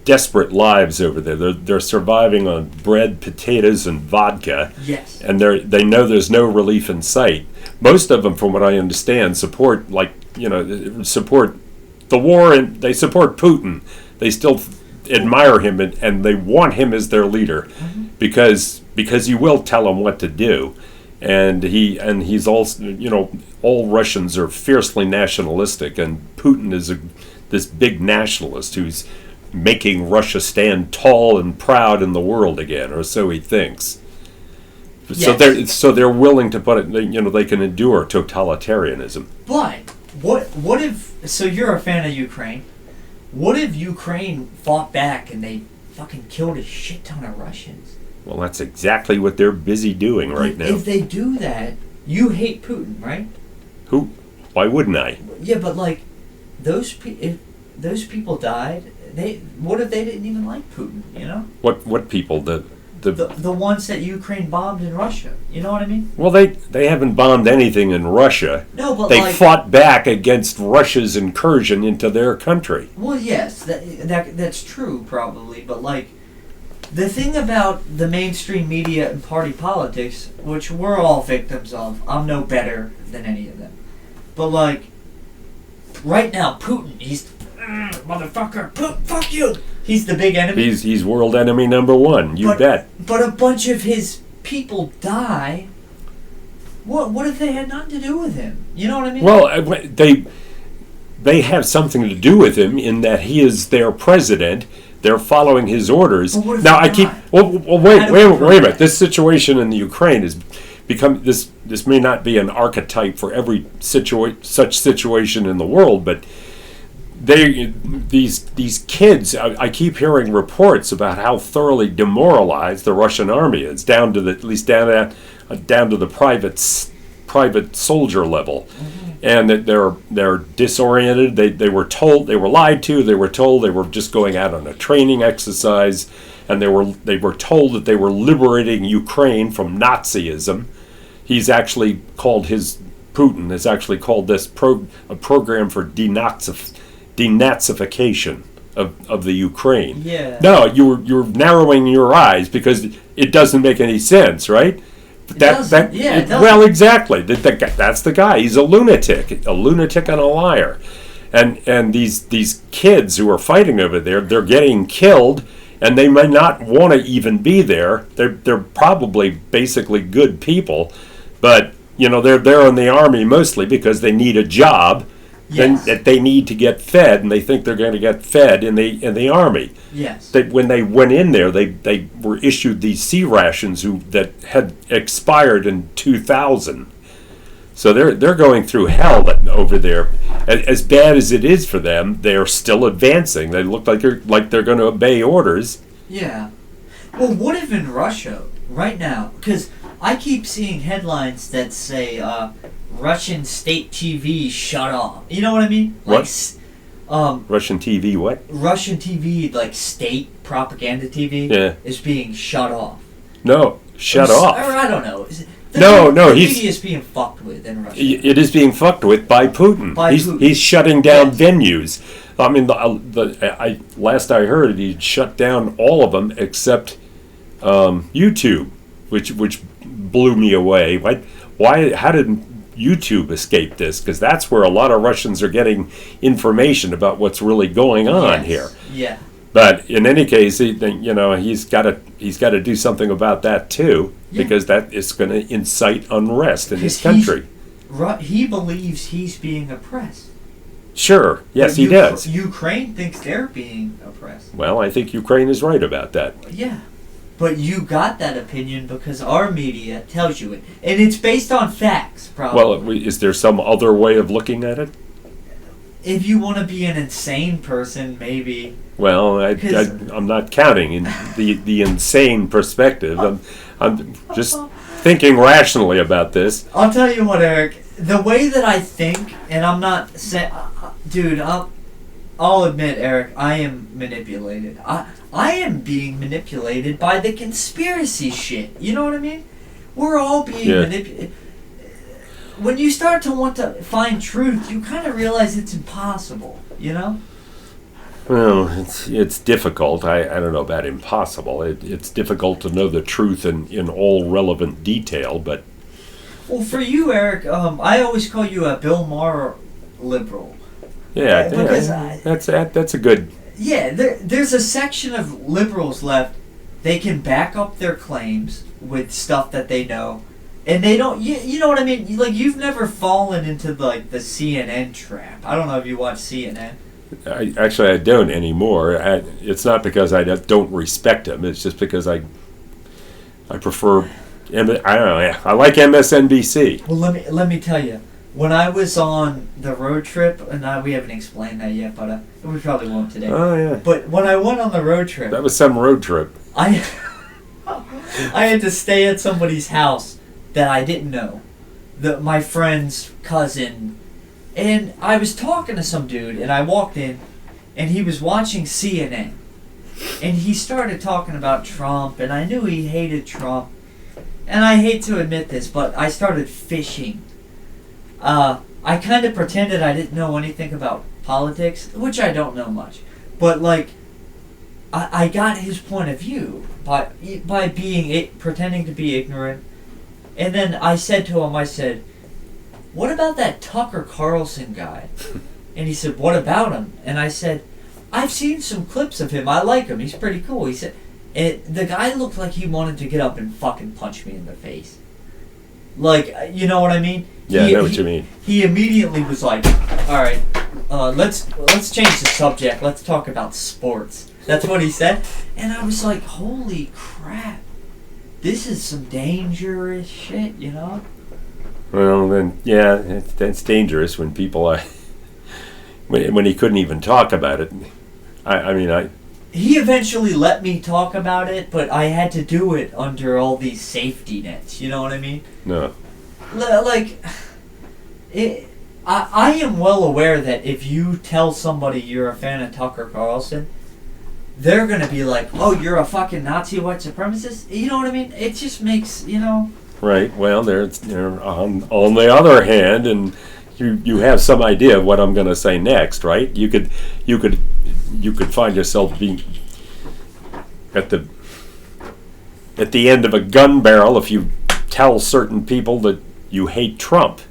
desperate lives over there. They're surviving on bread, potatoes, and vodka. Yes. And they know there's no relief in sight. Most of them, from what I understand, support support the war, and they support Putin. They still admire him, and they want him as their leader, because he will tell them what to do, and he's also, all Russians are fiercely nationalistic, and Putin is this big nationalist who's making Russia stand tall and proud in the world again, or so he thinks. Yes. So they're willing to put it. They can endure totalitarianism. But what if? So you're a fan of Ukraine. What if Ukraine fought back and they fucking killed a shit ton of Russians? Well, that's exactly what they're busy doing right now. If they do that, you hate Putin, right? Who? Why wouldn't I? Yeah, but like if those people died, what if they didn't even like Putin? What people? The ones that Ukraine bombed in Russia. You know what I mean? Well, they haven't bombed anything in Russia. No, but they fought back against Russia's incursion into their country. Well, yes, that's true probably, but like the thing about the mainstream media and party politics, which we're all victims of, I'm no better than any of them. But like right now, Putin, he's motherfucker, fuck you. He's the big enemy. He's world enemy number one. You bet. But a bunch of his people die. What if they had nothing to do with him? You know what I mean? Well, they have something to do with him in that he is their president. They're following his orders. Well, what if now they I keep. die? Well, wait a minute. This situation in the Ukraine has become this. This may not be an archetype for every such situation in the world, but. These kids, I keep hearing reports about how thoroughly demoralized the Russian army is, down to the private soldier level, and that they're disoriented. They were lied to. They were told they were just going out on a training exercise, and they were told that they were liberating Ukraine from Nazism. Putin has actually called this a program for denazification of the Ukraine. Yeah. No, you're narrowing your eyes because it doesn't make any sense, right? It doesn't. Well, exactly. That's the guy. He's a lunatic and a liar. And these kids who are fighting over there, they're getting killed, and they may not want to even be there. They're probably basically good people, but they're there in the army mostly because they need a job. Yes. That they need to get fed, and they think they're going to get fed in the army. Yes. When they went in there, they were issued these C rations that had expired in 2000. So they're going through hell over there. As bad as it is for them, they are still advancing. They look like they're going to obey orders. Yeah. Well, what if in Russia right now? Because I keep seeing headlines that say. Russian state TV shut off. You know what I mean? What? Russian TV what? Russian TV, like state propaganda TV, is being shut off. No, shut off. Or I don't know. No, the media is being fucked with in Russia. It is being fucked with by Putin. He's shutting down venues. I mean, last I heard, he shut down all of them except YouTube, which blew me away. Why? How did YouTube escape this? Because that's where a lot of Russians are getting information about what's really going on here. Yeah. But in any case, he's got to do something about that too, because that is going to incite unrest in his country. He believes he's being oppressed. Sure. Yes, he does. Ukraine thinks they're being oppressed. Well, I think Ukraine is right about that. Yeah. But you got that opinion because our media tells you it. And it's based on facts, probably. Well, is there some other way of looking at it? If you want to be an insane person, maybe. Well, I'm not counting in the insane perspective. I'm just thinking rationally about this. I'll tell you what, Eric. the way that I think, and I'm not saying, dude, I'll admit, Eric, I am manipulated. I am being manipulated by the conspiracy shit. You know what I mean? We're all being manipulated. When you start to want to find truth, you kind of realize it's impossible, you know? Well, it's difficult. I don't know about impossible. It's difficult to know the truth in all relevant detail, but... Well, for you, Eric, I always call you a Bill Maher liberal. Yeah, that's a good... Yeah, there's a section of liberals left. They can back up their claims with stuff that they know, and they don't. You know what I mean? Like, you've never fallen into like the CNN trap. I don't know if you watch CNN. I don't anymore. It's not because I don't respect them. It's just because I prefer. I don't know. I like MSNBC. Well, let me tell you. When I was on the road trip, and we haven't explained that yet, but we probably won't today. Oh, yeah. But when I went on the road trip... That was some road trip. I had to stay at somebody's house that I didn't know. My friend's cousin. And I was talking to some dude, and I walked in, and he was watching CNN. And he started talking about Trump, and I knew he hated Trump. And I hate to admit this, but I started fishing. I kind of pretended I didn't know anything about politics, which I don't know much. But, like, I got his point of view by pretending to be ignorant. And then I said to him, what about that Tucker Carlson guy? And he said, what about him? And I said, I've seen some clips of him. I like him. He's pretty cool. He said, the guy looked like he wanted to get up and fucking punch me in the face. Like, you know what I mean? Yeah, I know what you mean. He immediately was like, all right, let's change the subject. Let's talk about sports. That's what he said. And I was like, holy crap. This is some dangerous shit, you know? Well, then, yeah, that's dangerous when people when he couldn't even talk about it. He eventually let me talk about it, but I had to do it under all these safety nets. You know what I mean? No. Like, I am well aware that if you tell somebody you're a fan of Tucker Carlson, they're going to be like, oh, you're a fucking Nazi white supremacist? You know what I mean? It just makes, you know... Right. Well, on the other hand, and you have some idea of what I'm going to say next, right? You could find yourself being at the end of a gun barrel if you tell certain people that you hate Trump.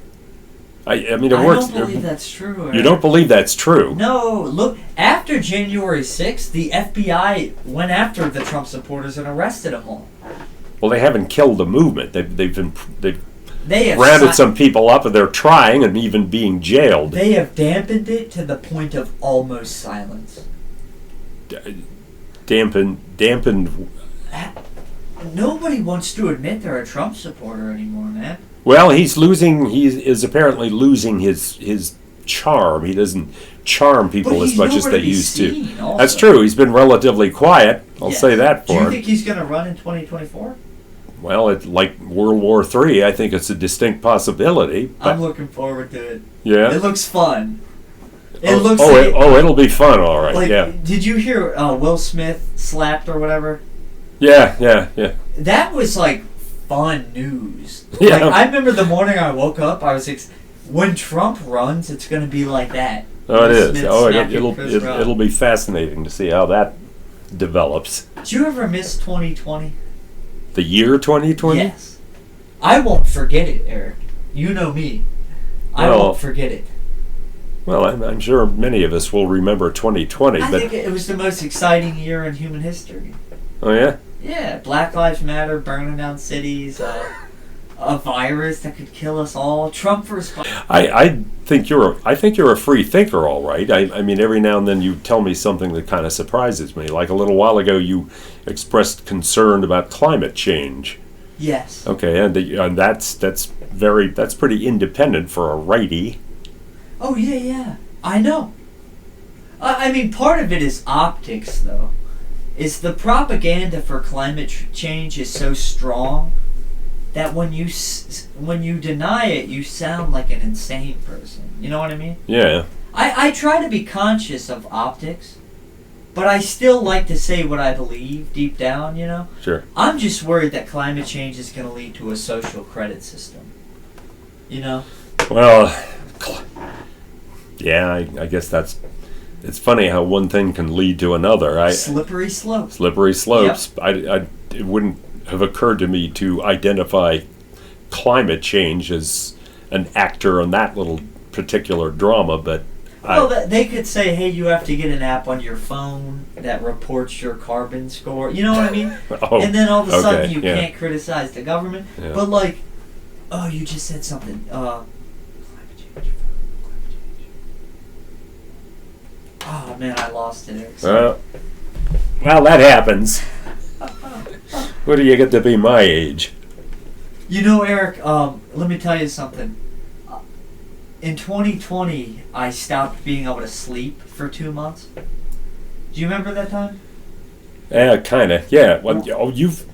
I mean, it works. I don't believe that's true. Eric. You don't believe that's true? No. Look, after January 6th, the FBI went after the Trump supporters and arrested them all. Well, they haven't killed the movement. They've have rounded some people up, and they're trying and even being jailed. They have dampened it to the point of almost silence. Dampened. Nobody wants to admit they're a Trump supporter anymore, man. Well, he is apparently losing his charm. He doesn't charm people as much as they used to. Also. That's true. He's been relatively quiet. I'll say that for him. Do you think he's going to run in 2024? Well, like World War III, I think it's a distinct possibility. I'm looking forward to it. Yeah? It looks fun. It'll be fun, all right, like, yeah. Did you hear Will Smith slapped or whatever? Yeah. That was, like, fun news. Yeah. Like, I remember the morning I woke up, I was when Trump runs, it's going to be like that. Oh, it is. It'll be fascinating to see how that develops. Did you ever miss 2020? The year 2020? Yes. I won't forget it, Eric. You know me. I won't forget it. Well, I'm sure many of us will remember 2020. I think it was the most exciting year in human history. Oh, yeah? Yeah. Black Lives Matter, burning down cities, a virus that could kill us all. Trump versus... I think you're a free thinker, all right. I mean, every now and then you tell me something that kind of surprises me. Like a little while ago, you expressed concern about climate change. Yes. Okay, and that's pretty independent for a righty. Oh yeah, I know. I mean, part of it is optics, though. Is the propaganda for climate change is so strong that when you deny it, you sound like an insane person. You know what I mean? Yeah. I try to be conscious of optics, but I still like to say what I believe deep down, you know? Sure. I'm just worried that climate change is going to lead to a social credit system. You know? Well, yeah, I guess it's funny how one thing can lead to another. Slippery slopes. Slippery slopes. Yep. It wouldn't have occurred to me to identify climate change as an actor in that little particular drama, but well, they could say, hey, you have to get an app on your phone that reports your carbon score. You know what I mean? Oh, and then all of a sudden okay, you yeah. can't criticize the government. Yeah. But like, oh, you just said something. Climate change. Oh man, I lost it. Well, that happens. What do you get to be my age? You know, Eric, let me tell you something. In 2020, I stopped being able to sleep for 2 months. Do you remember that time? Yeah, kind of. Yeah. Well,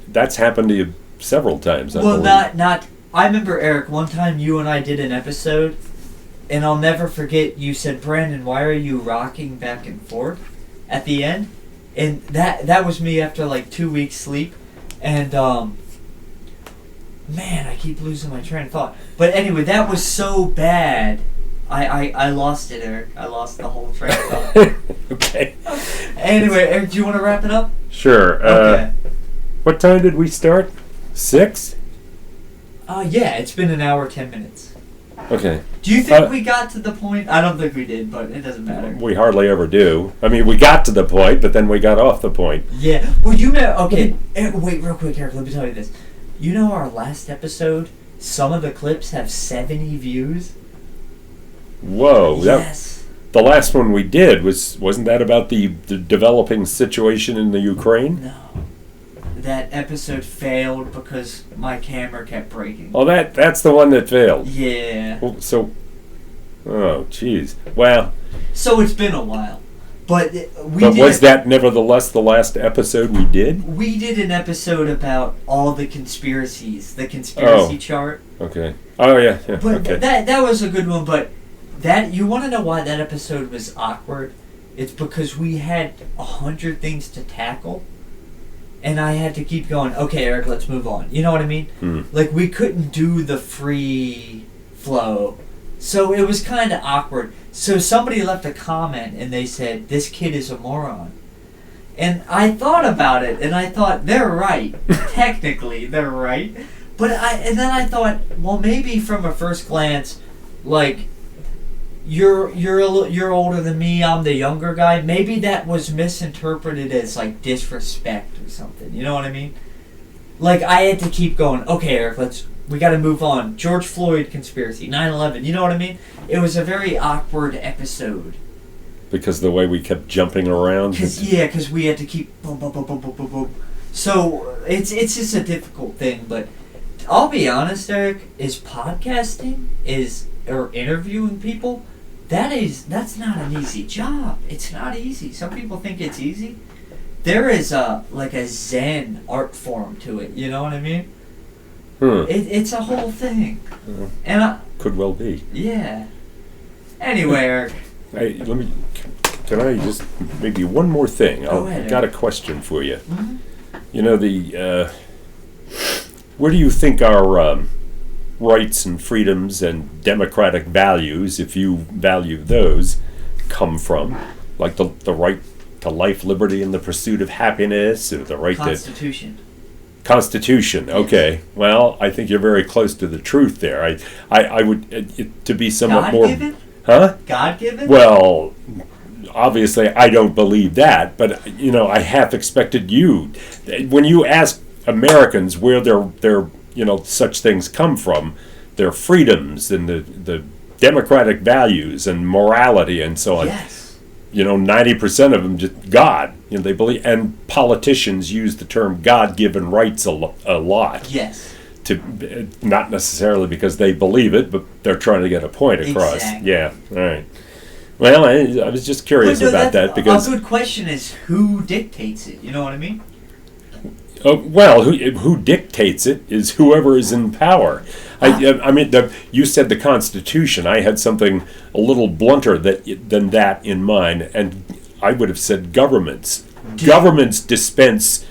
that's happened to you several times. I Well, believe. not. I remember, Eric, one time you and I did an episode, and I'll never forget. You said, "Brandon, why are you rocking back and forth?" At the end, and that was me after like 2 weeks sleep, and man, I keep losing my train of thought. But anyway, that was so bad. I lost it, Eric. I lost the whole train of thought. Okay. Anyway, Eric, do you want to wrap it up? Sure. Okay. What time did we start? 6? Yeah, it's been an hour, 10 minutes. Okay. Do you think we got to the point? I don't think we did, but it doesn't matter. We hardly ever do. I mean, we got to the point, but then we got off the point. Yeah. Well, okay. Wait, real quick, Eric. Let me tell you this. You know, our last episode, some of the clips have 70 views. Whoa. Yes. The last one we did wasn't that about the developing situation in the Ukraine? No. That episode failed because my camera kept breaking. Oh, that's the one that failed. Yeah. Well, so, oh, jeez. Well. So it's been a while, but was that nevertheless the last episode we did? We did an episode about all the conspiracies, the conspiracy chart. Okay. Oh yeah. But Okay. that was a good one. But you want to know why that episode was awkward? It's because we had 100 things to tackle. And I had to keep going, okay, Eric, let's move on. You know what I mean? Like, we couldn't do the free flow. So it was kind of awkward. So somebody left a comment, and they said, this kid is a moron. And I thought about it, and I thought, they're right. Technically, they're right. And then I thought, well, maybe from a first glance, like, you're older than me, I'm the younger guy. Maybe that was misinterpreted as like disrespect or something. You know what I mean? Like, I had to keep going. Okay, Eric, we got to move on. George Floyd conspiracy, 9/11. You know what I mean? It was a very awkward episode. Because the way we kept jumping around. Because we had to keep boom, boom, boom, boom, boom, boom, boom. So it's just a difficult thing. But I'll be honest, Eric, podcasting or interviewing people. That's not an easy job. It's not easy. Some people think it's easy. There is a Zen art form to it. You know what I mean? It's a whole thing. And could well be. Yeah. Anyway, Eric. Hey, can I just maybe one more thing? Go ahead, I've got a question for you. Mm-hmm. You know, where do you think our rights and freedoms and democratic values, if you value those, come from? Like the right to life, liberty, and the pursuit of happiness, or the right Constitution. Constitution. Okay. Yes. Well, I think you're very close to the truth there. I would to be somewhat God-given? more. Huh? God-given? Well, obviously, I don't believe that, but I half expected you, when you ask Americans where their such things come from, their freedoms and the democratic values and morality and so on. Yes. 90% of them just God. They believe, and politicians use the term God-given rights a lot. Yes. Not necessarily because they believe it, but they're trying to get a point across. Exactly. Yeah. All right. Well, I was just curious about that because a good question is who dictates it. You know what I mean? Well, who dictates it is whoever is in power. I mean, you said the Constitution. I had something a little blunter than that in mind, and I would have said governments. Governments dispense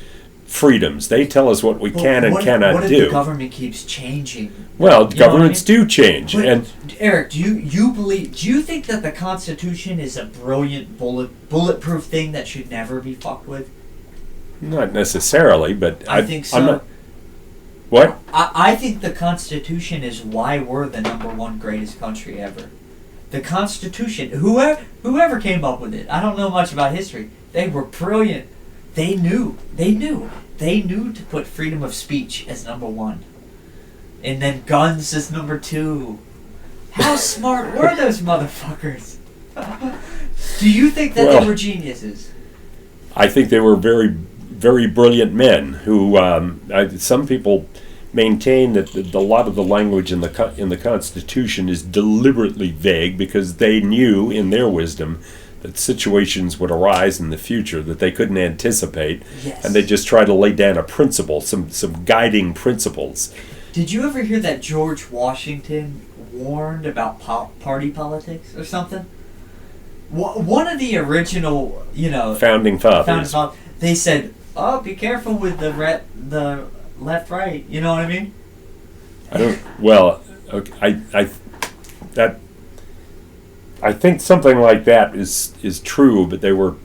freedoms. They tell us what we can and cannot what if do. The government keeps changing? Well, governments do change. But, and Eric, do you think that the Constitution is a brilliant bulletproof thing that should never be fucked with? Not necessarily, but I think so. I'm not, what? I think the Constitution is why we're the #1 greatest country ever. The Constitution, whoever came up with it, I don't know much about history. They were brilliant. They knew to put freedom of speech as #1, and then guns as #2. How smart were those motherfuckers? Do you think that they were geniuses? I think they were very, very brilliant men who. Some people maintain that a lot of the language in the Constitution is deliberately vague because they knew, in their wisdom, that situations would arise in the future that they couldn't anticipate, yes. And they just try to lay down a principle, some guiding principles. Did you ever hear that George Washington warned about party politics or something? One of the original, founding fathers. They said, "Oh, be careful with the left right." You know what I mean? I don't. Well, okay, I think something like that is true, but they were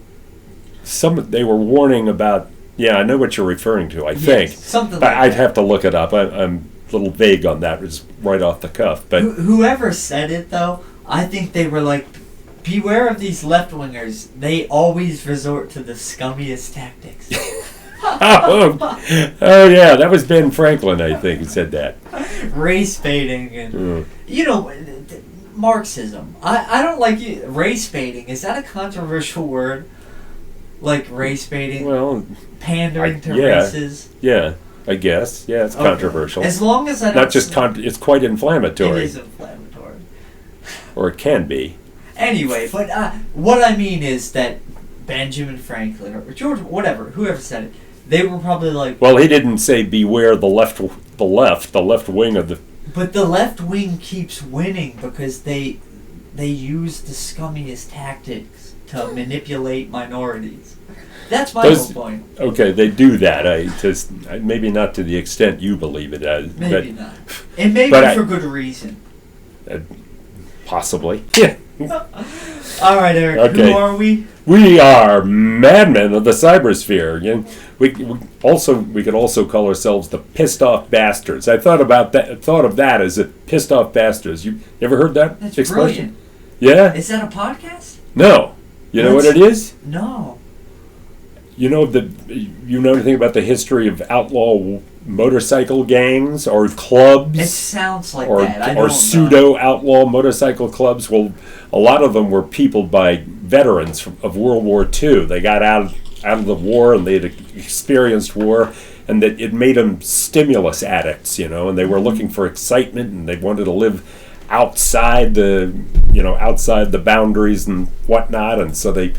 warning about. Yeah, I know what you're referring to. I think something. But like I'd that. have to look it up. I'm a little vague on that. It's right off the cuff. But whoever said it, though, I think they were like, beware of these left-wingers. They always resort to the scummiest tactics. oh yeah, that was Ben Franklin, I think, who said that. Race baiting and Marxism. I don't like race baiting. Is that a controversial word? Like race baiting? Well, pandering to races? Yeah, I guess. Yeah, it's controversial. As long as I don't... Not just it's quite inflammatory. It is inflammatory. Or it can be. Anyway, but what I mean is that Benjamin Franklin or George, whoever said it, they were probably like... Well, he didn't say beware the left wing of the... But the left wing keeps winning because they use the scummiest tactics to manipulate minorities. That's my whole point. Okay, they do that. Maybe not to the extent you believe it as. Maybe not. And maybe for good reason. Possibly. Yeah. All right, Eric. Okay. Who are we? We are madmen of the cybersphere. We could also call ourselves the pissed off bastards. I thought of that as a pissed off bastards. You ever heard that That's expression? Brilliant. Yeah. Is that a podcast? No. You know what it is? No. You know anything about the history of outlaw motorcycle gangs or clubs? It sounds like that. Or pseudo outlaw motorcycle clubs. Well, a lot of them were peopled by veterans of World War II. They got out of the war and they had experienced war, and that it made them stimulus addicts, and they were looking for excitement and they wanted to live outside the boundaries and whatnot, and so they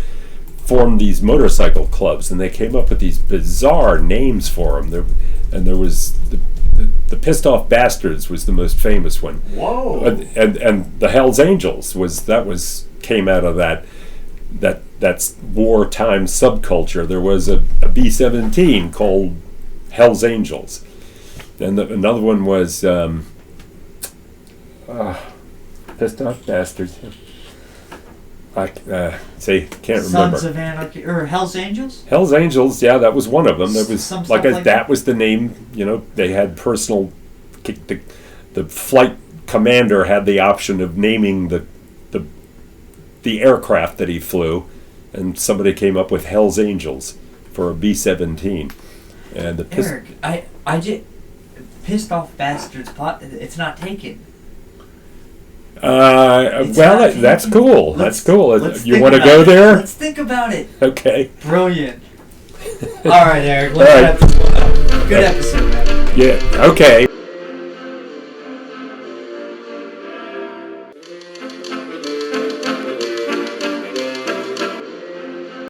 formed these motorcycle clubs, and they came up with these bizarre names for them. There was the Pissed Off Bastards was the most famous one. Whoa! And the Hell's Angels came out of that's wartime subculture. There was a B-17 called Hell's Angels, and another one was Pissed Off Bastards. I can't remember. Sons of Anarchy or Hell's Angels? Hell's Angels, yeah, that was one of them. That was that was the name. They had personal. The flight commander had the option of naming the aircraft that he flew, and somebody came up with Hell's Angels for a B-17. And Eric, I just Pissed Off Bastards. It's not taken. That's cool. That's cool. You want to go there? Let's think about it. Okay. Brilliant. All right, Eric. Let's wrap this one up. Good episode, man. Yeah. Okay.